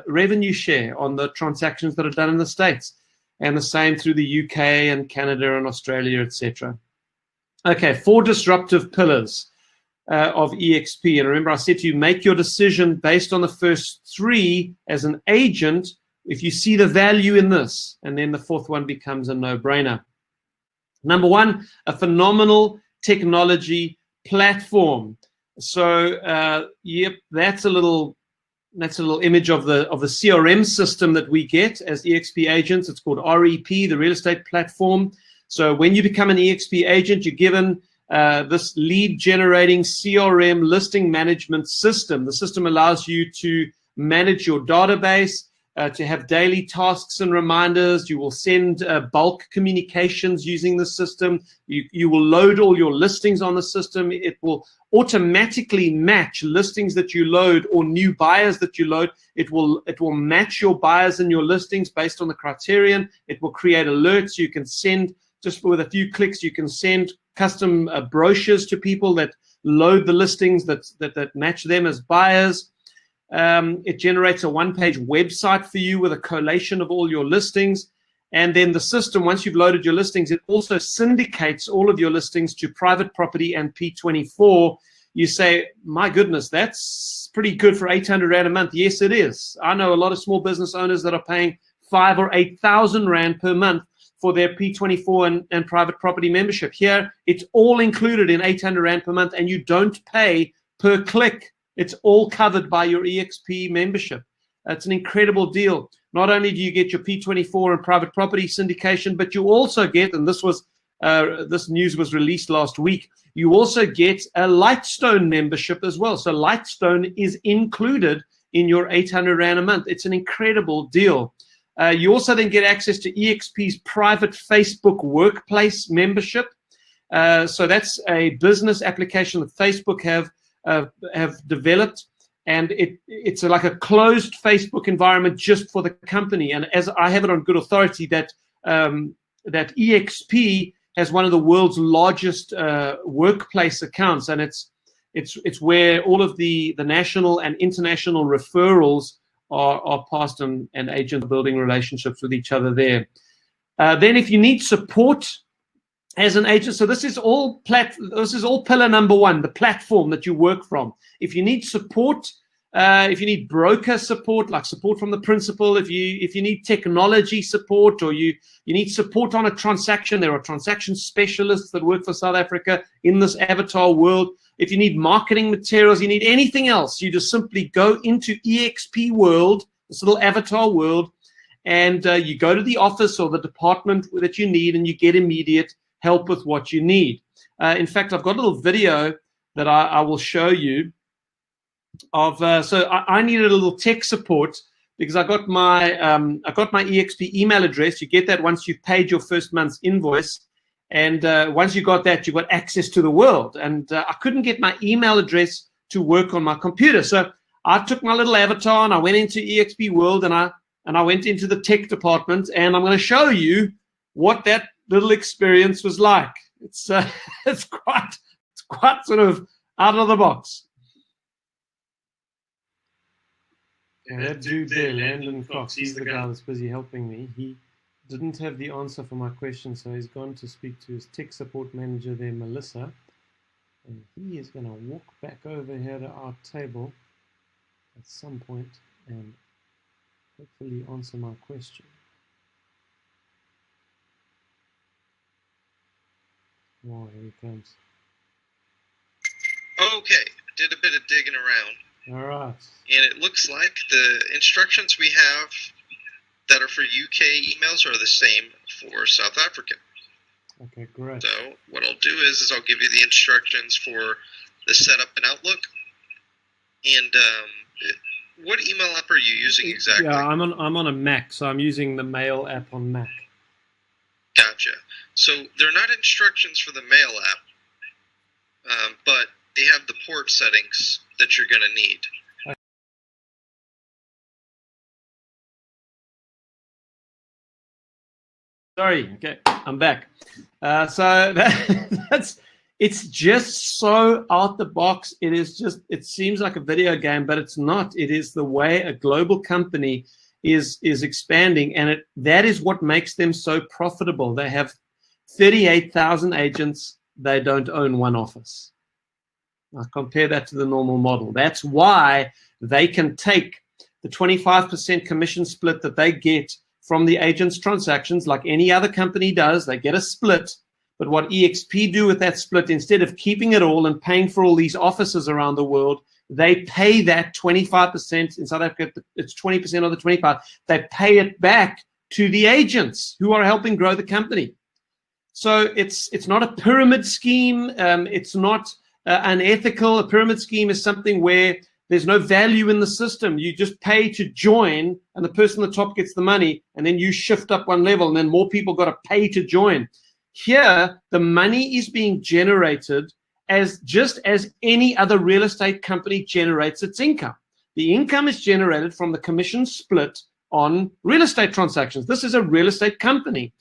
revenue share on the transactions that are done in the States, and the same through the UK and Canada and Australia, etc. Okay, 4 disruptive pillars of eXp. And remember, I said to you, make your decision based on the first 3 as an agent if you see the value in this, and then the 4th one becomes a no-brainer. Number 1, a phenomenal technology platform. So yep, that's a little image of the CRM system that we get as eXp agents. It's called REP, the real estate platform. So when you become an eXp agent, you're given this lead generating CRM listing management system. The system allows you to manage your database, to have daily tasks and reminders. You will send bulk communications using the system. You will load all your listings on the system. It will automatically match listings that you load or new buyers that you load. It will match your buyers and your listings based on the criterion. It will create alerts. You can send, just with a few clicks, you can send custom brochures to people that load the listings that match them as buyers. It generates a one-page website for you with a collation of all your listings. And then the system, once you've loaded your listings, it also syndicates all of your listings to private property and P24. You say, my goodness, that's pretty good for 800 Rand a month. Yes, it is. I know a lot of small business owners that are paying 5,000 or 8,000 Rand per month for their P24 and private property membership. Here, it's all included in 800 Rand per month, and you don't pay per click. It's all covered by your eXp membership. It's an incredible deal. Not only do you get your P24 and private property syndication, but you also get, and this news was released last week, you also get a Lightstone membership as well. So Lightstone is included in your 800 Rand a month. It's an incredible deal. You also then get access to eXp's private Facebook workplace membership. So that's a business application that Facebook have developed, and it's like a closed Facebook environment just for the company. And as I have it on good authority, that eXp has one of the world's largest workplace accounts, and it's where all of the national and international referrals are passed, and agents building relationships with each other there. Then if you need support as an agent, so this is all pillar number 1, the platform that you work from. If you need support, if you need broker support, like support from the principal, if you need technology support, or you need support on a transaction, there are transaction specialists that work for South Africa in this avatar world. If you need marketing materials, you need anything else, you just simply go into eXp world, this little avatar world, and you go to the office or the department that you need, and you get immediate help with what you need. In fact, I've got a little video that I will show you of. So I needed a little tech support because I got my eXp email address. You get that once you've paid your first month's invoice, and once you got that, you got access to the world. And I couldn't get my email address to work on my computer, so I took my little avatar and I went into eXp World, and I went into the tech department, and I'm going to show you what that little experience was like. It's quite sort of out of the box. And that dude there, Landon Cox, he's the guy that's busy helping me. He didn't have the answer for my question, so he's gone to speak to his tech support manager there, Melissa. And he is going to walk back over here to our table at some point and hopefully answer my question. Oh, here he comes. Okay, did a bit of digging around. All right. And it looks like the instructions we have that are for UK emails are the same for South Africa. Okay, great. So what I'll do is I'll give you the instructions for the setup in Outlook. And what email app are you using exactly? Yeah, I'm on a Mac, so I'm using the Mail app on Mac. Gotcha. So they're not instructions for the Mail app, but they have the port settings that you're going to need. Sorry, okay, I'm back. So it's just so out the box. It seems like a video game, but it's not. It is the way a global company is expanding, and that is what makes them so profitable. They have 38,000 agents. They don't own one office. Now compare that to the normal model. That's why they can take the 25% commission split that they get from the agent's transactions, like any other company does. They get a split. But what eXp do with that split, instead of keeping it all and paying for all these offices around the world, they pay that 25%. In South Africa, it's 20% of the 25. They pay it back to the agents who are helping grow the company. So it's not a pyramid scheme. It's not unethical. A pyramid scheme is something where there's no value in the system. You just pay to join, and the person at the top gets the money, and then you shift up one level, and then more people got to pay to join. Here, the money is being generated just as any other real estate company generates its income. The income is generated from the commission split on real estate transactions. This is a real estate company,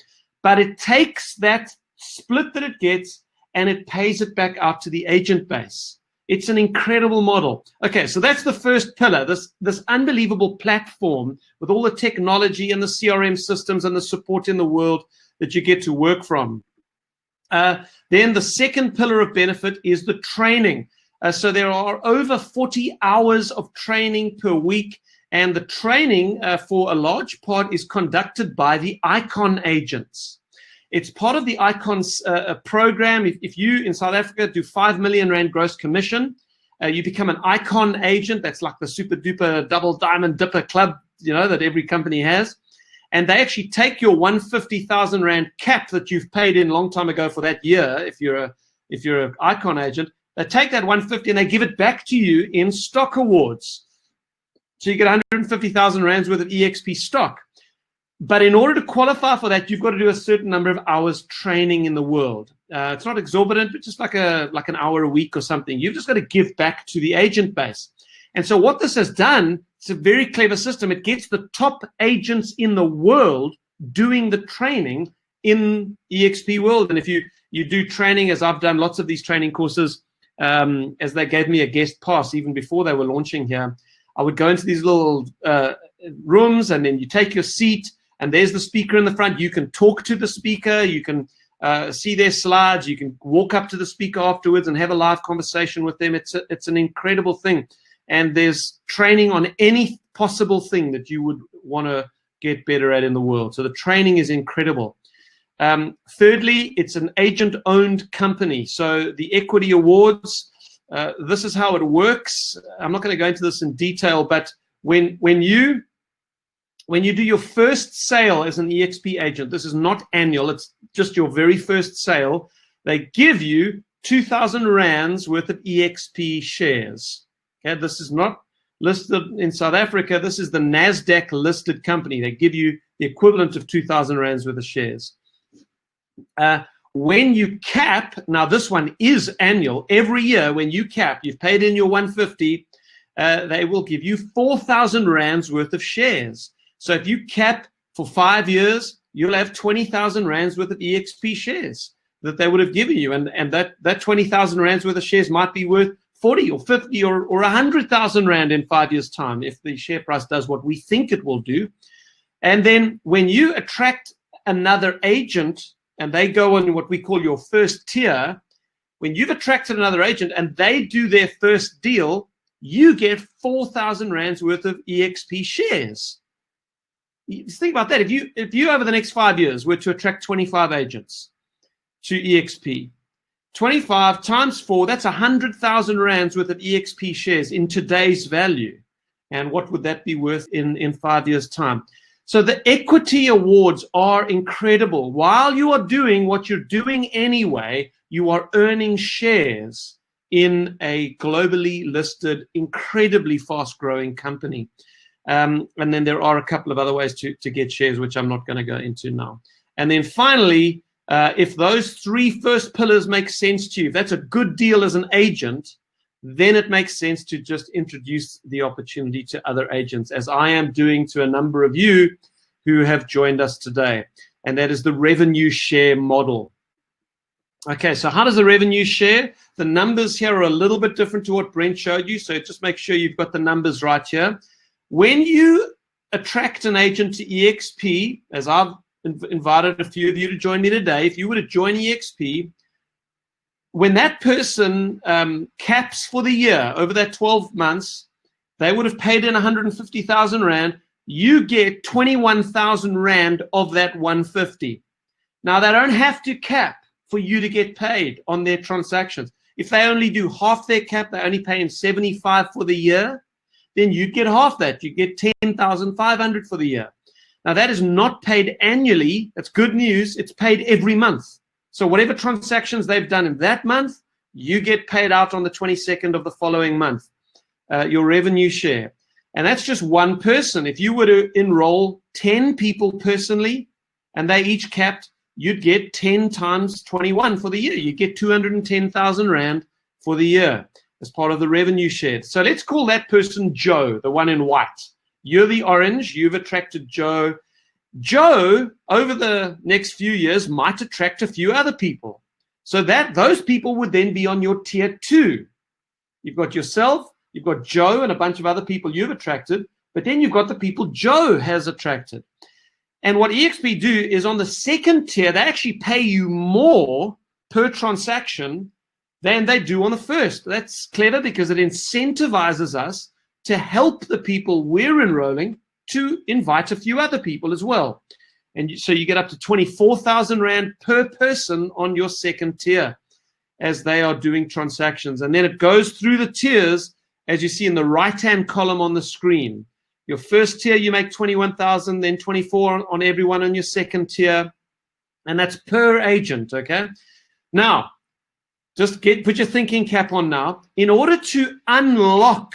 but it takes that split that it gets and it pays it back out to the agent base. It's an incredible model. Okay, so that's the first pillar, this unbelievable platform with all the technology and the CRM systems and the support in the world that you get to work from. Then the second pillar of benefit is the training. So there are over 40 hours of training per week, and the training for a large part is conducted by the Icon agents. It's part of the Icons program. If you in South Africa do 5 million Rand gross commission, you become an Icon agent. That's like the super duper double diamond dipper club, that every company has. And they actually take your 150,000 Rand cap that you've paid in a long time ago for that year. If you're an Icon agent, they take that 150 and they give it back to you in stock awards. So you get 150,000 Rands worth of eXp stock. But in order to qualify for that, you've got to do a certain number of hours training in the world. It's not exorbitant, but just like an hour a week or something. You've just got to give back to the agent base. And so what this has done, it's a very clever system. It gets the top agents in the world doing the training in eXp World. And if you do training, as I've done lots of these training courses, as they gave me a guest pass even before they were launching here, I would go into these little rooms, and then you take your seat, and there's the speaker in the front. You can talk to the speaker. You can see their slides. You can walk up to the speaker afterwards and have a live conversation with them. It's an incredible thing. And there's training on any possible thing that you would want to get better at in the world. So the training is incredible. Thirdly, it's an agent-owned company. So the equity awards, this is how it works. I'm not going to go into this in detail, but when you when you do your first sale as an eXp agent, this is not annual, it's just your very first sale, they give you 2,000 rands worth of eXp shares. Okay, this is not listed in South Africa. This is the NASDAQ listed company. They give you the equivalent of 2,000 rands worth of shares. When you cap, now this one is annual. Every year when you cap, you've paid in your 150, they will give you 4,000 rands worth of shares. So if you cap for 5 years, you'll have 20,000 rands worth of eXp shares that they would have given you. And that 20,000 rands worth of shares might be worth 40 or 50 or 100,000 rand in 5 years' time if the share price does what we think it will do. And then when you attract another agent and they go on what we call your first tier, when you've attracted another agent and they do their first deal, you get 4,000 rands worth of eXp shares. Just think about that. If you over the next 5 years were to attract 25 agents to eXp, 25 times 4, that's 100,000 rands worth of eXp shares in today's value. And what would that be worth in 5 years' time? So the equity awards are incredible. While you are doing what you're doing anyway, you are earning shares in a globally listed, incredibly fast-growing company. And then there are a couple of other ways to get shares, which I'm not going to go into now. And then finally, if those 3 first pillars make sense to you, if that's a good deal as an agent, then it makes sense to just introduce the opportunity to other agents, as I am doing to a number of you who have joined us today. And that is the revenue share model. Okay, so how does the revenue share? The numbers here are a little bit different to what Brent showed you, so just make sure you've got the numbers right here. When you attract an agent to eXp, as I've invited a few of you to join me today, if you were to join eXp, when that person caps for the year, over that 12 months, they would have paid in 150,000 Rand. You get 21,000 Rand of that 150. Now, they don't have to cap for you to get paid on their transactions. If they only do half their cap, they only pay in 75 for the year, then you'd get half that. You get 10,500 for the year. Now, that is not paid annually. That's good news. It's paid every month. So whatever transactions they've done in that month, you get paid out on the 22nd of the following month, your revenue share. And that's just one person. If you were to enroll 10 people personally and they each capped, you'd get 10 times 21 for the year. You get 210,000 Rand for the year as part of the revenue share. So let's call that person Joe, the one in white. You're the orange. You've attracted Joe. Joe, over the next few years, might attract a few other people. So that those people would then be on your tier 2. You've got yourself, you've got Joe and a bunch of other people you've attracted, but then you've got the people Joe has attracted. And what eXp do is on the second tier, they actually pay you more per transaction than they do on the first. That's clever because it incentivizes us to help the people we're enrolling to invite a few other people as well. And so you get up to 24,000 Rand per person on your second tier as they are doing transactions. And then it goes through the tiers, as you see in the right-hand column on the screen. Your first tier, you make 21,000, then 24 on everyone on your second tier. And that's per agent, okay? Now, just put your thinking cap on now. In order to unlock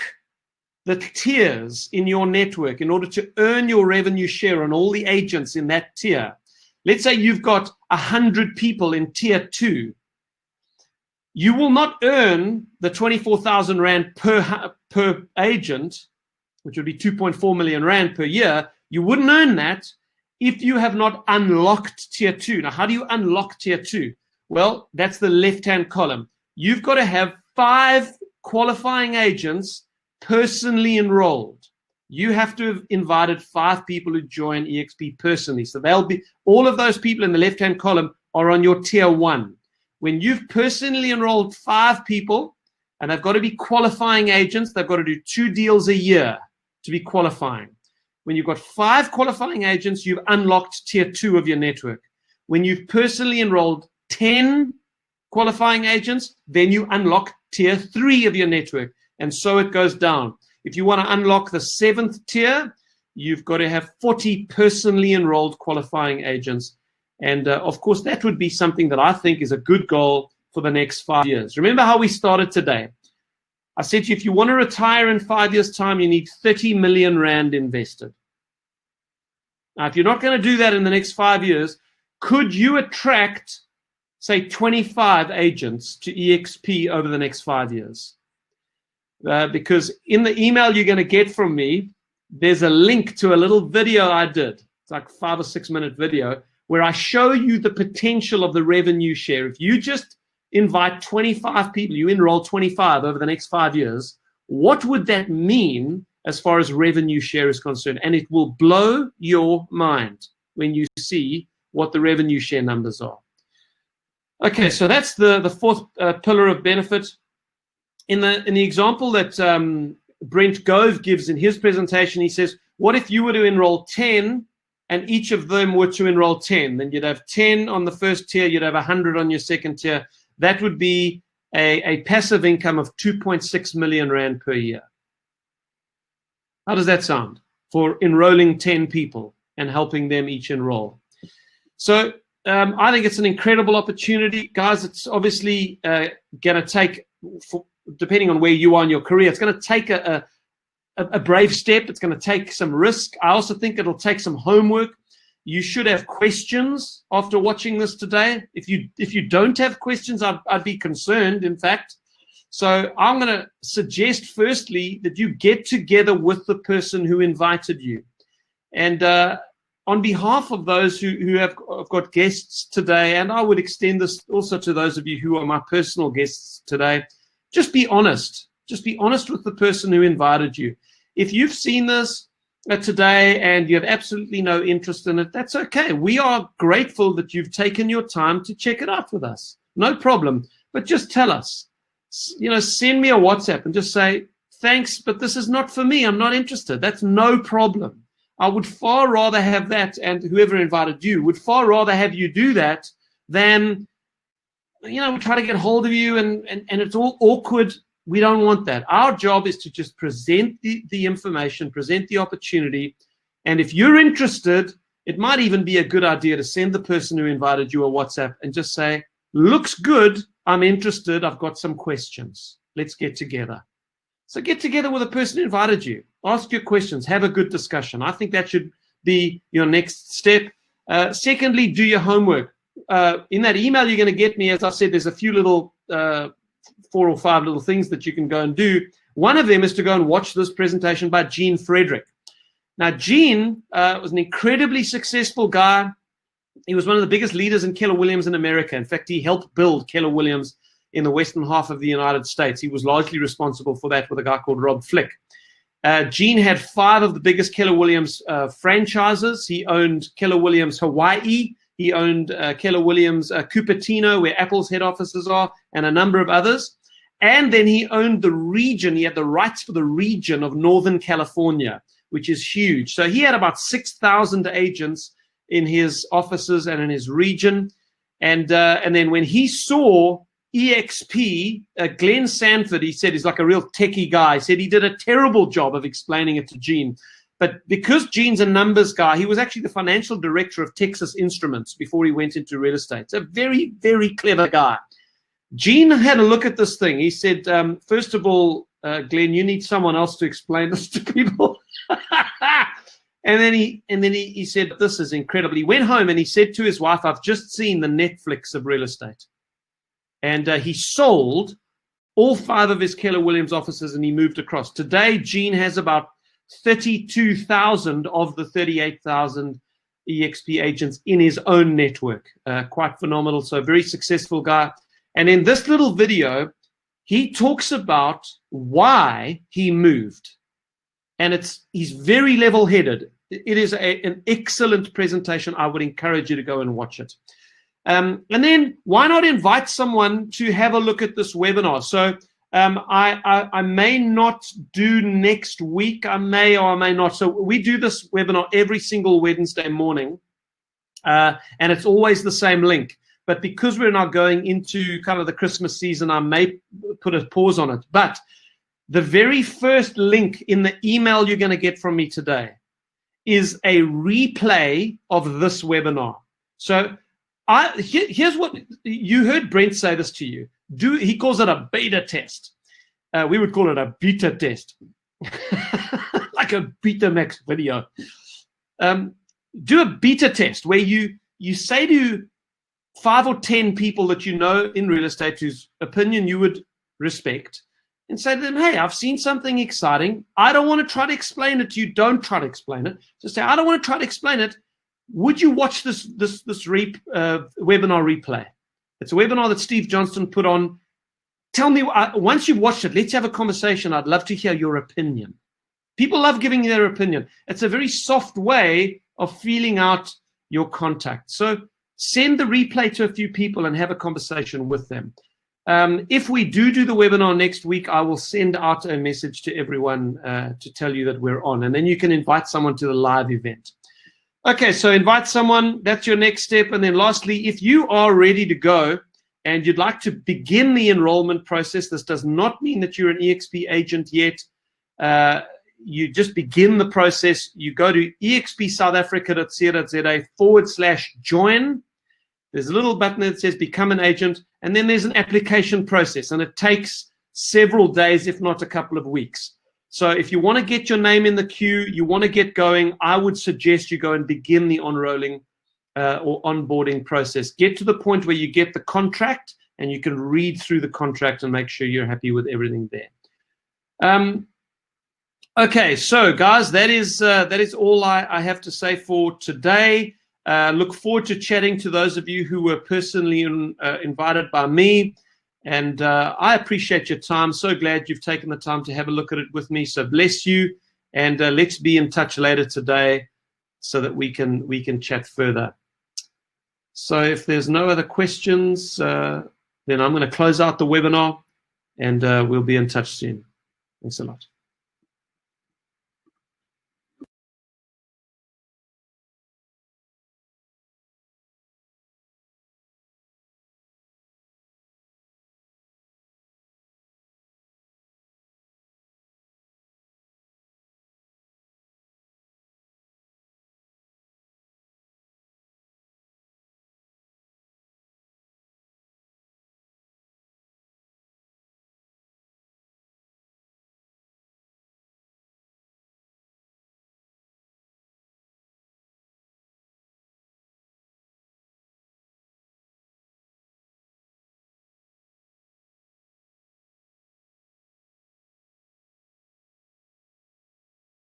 the tiers in your network, in order to earn your revenue share on all the agents in that tier, let's say you've got 100 people in tier 2, you will not earn the 24,000 Rand per agent, which would be 2.4 million Rand per year. You wouldn't earn that if you have not unlocked tier 2. Now, how do you unlock tier 2? Well, that's the left-hand column. You've got to have 5 qualifying agents personally enrolled. You have to have invited 5 people who join eXp personally. So they'll be, all of those people in the left-hand column are on your tier 1. When you've personally enrolled 5 people, and they've got to be qualifying agents, they've got to do 2 deals a year to be qualifying. When you've got 5 qualifying agents, you've unlocked tier 2 of your network. When you've personally enrolled 10 qualifying agents, then you unlock tier 3 of your network. And so it goes down. If you want to unlock the 7th tier, you've got to have 40 personally enrolled qualifying agents. And of course, that would be something that I think is a good goal for the next 5 years. Remember how we started today? I said to you, if you want to retire in 5 years' time, you need 30 million rand invested. Now, if you're not going to do that in the next 5 years, could you attract, say, 25 agents to eXp over the next 5 years? Because in the email you're going to get from me, there's a link to a little video I did. It's like 5 or 6 minute video where I show you the potential of the revenue share. If you just invite 25 people, you enroll 25 over the next 5 years, what would that mean as far as revenue share is concerned? And it will blow your mind when you see what the revenue share numbers are. Okay, so that's the fourth pillar of benefit. In the example that Brent Gove gives in his presentation, he says, what if you were to enroll 10 and each of them were to enroll 10? Then you'd have 10 on the first tier, you'd have 100 on your second tier. That would be a passive income of 2.6 million rand per year. How does that sound for enrolling 10 people and helping them each enroll? So I think it's an incredible opportunity. Guys, it's obviously going to take, depending on where you are in your career, it's going to take a brave step. It's going to take some risk. I also think it'll take some homework. You should have questions after watching this today. If you don't have questions, I'd be concerned, in fact. So I'm going to suggest, firstly, that you get together with the person who invited you. And on behalf of those who have got guests today, and I would extend this also to those of you who are my personal guests today, just be honest. Just be honest with the person who invited you. If you've seen this today and you have absolutely no interest in it, that's okay. We are grateful that you've taken your time to check it out with us. No problem. But just tell us. Send me a WhatsApp and just say, thanks, but this is not for me. I'm not interested. That's no problem. I would far rather have that, and whoever invited you would far rather have you do that than, we try to get hold of you and it's all awkward. We don't want that. Our job is to just present the information, present the opportunity. And if you're interested, it might even be a good idea to send the person who invited you a WhatsApp and just say, looks good. I'm interested. I've got some questions. Let's get together. So get together with the person who invited you. Ask your questions. Have a good discussion. I think that should be your next step. Secondly, do your homework. In that email you're going to get me, as I said, there's a few little 4 or 5 little things that you can go and do. One of them is to go and watch this presentation by Gene Frederick. Now, Gene was an incredibly successful guy. He was one of the biggest leaders in Keller Williams in America. In fact, he helped build Keller Williams in the western half of the United States. He was largely responsible for that with a guy called Rob Flick. Gene had 5 of the biggest Keller Williams franchises. He owned Keller Williams Hawaii. He owned Keller Williams Cupertino, where Apple's head offices are, and a number of others. And then he owned the region. He had the rights for the region of Northern California, which is huge. So he had about 6,000 agents in his offices and in his region. And then when he saw eXp, Glenn Sanford, he said, he's like a real techie guy. He said he did a terrible job of explaining it to Gene. But because Gene's a numbers guy, he was actually the financial director of Texas Instruments before he went into real estate. It's a very, very clever guy. Gene had a look at this thing. He said, first of all, Glenn, you need someone else to explain this to people. and then he said, this is incredible. He went home and he said to his wife, I've just seen the Netflix of real estate. And he sold all 5 of his Keller Williams offices and he moved across. Today, Gene has about 32,000 of the 38,000 eXp agents in his own network. Quite phenomenal. So very successful guy. And in this little video, he talks about why he moved. And he's very level-headed. It is an excellent presentation. I would encourage you to go and watch it. And then why not invite someone to have a look at this webinar? So I may not do next week. I may or I may not. So we do this webinar every single Wednesday morning. And it's always the same link. But because we're now going into kind of the Christmas season, I may put a pause on it. But the very first link in the email you're going to get from me today is a replay of this webinar. So here's what you heard Brent say this to you. He calls it a beta test. We would call it a beta test, like a Betamax video. Do a beta test where you say to 5 or 10 people that you know in real estate whose opinion you would respect, and say to them, hey, I've seen something exciting. I don't want to try to explain it to you. Don't try to explain it. Just say, I don't want to try to explain it. Would you watch this webinar replay? It's a webinar that Steve Johnstone put on. Tell me, once you've watched it, let's have a conversation. I'd love to hear your opinion. People love giving their opinion. It's a very soft way of feeling out your contact. So send the replay to a few people and have a conversation with them. If we do the webinar next week, I will send out a message to everyone to tell you that we're on, and then you can invite someone to the live event. Okay, so invite someone. That's your next step. And then lastly, if you are ready to go and you'd like to begin the enrollment process, this does not mean that you're an eXp agent yet. You just begin the process. You go to expsouthafrica.co.za/join. There's a little button that says become an agent, and then there's an application process, and it takes several days, if not a couple of weeks. So if you want to get your name in the queue, you want to get going, I would suggest you go and begin the on-rolling or onboarding process. Get to the point where you get the contract, and you can read through the contract and make sure you're happy with everything there. Okay, so guys, that is all I have to say for today. Look forward to chatting to those of you who were personally invited by me. And I appreciate your time. So glad you've taken the time to have a look at it with me. So bless you. And let's be in touch later today so that we can chat further. So if there's no other questions, then I'm going to close out the webinar, and we'll be in touch soon. Thanks a lot.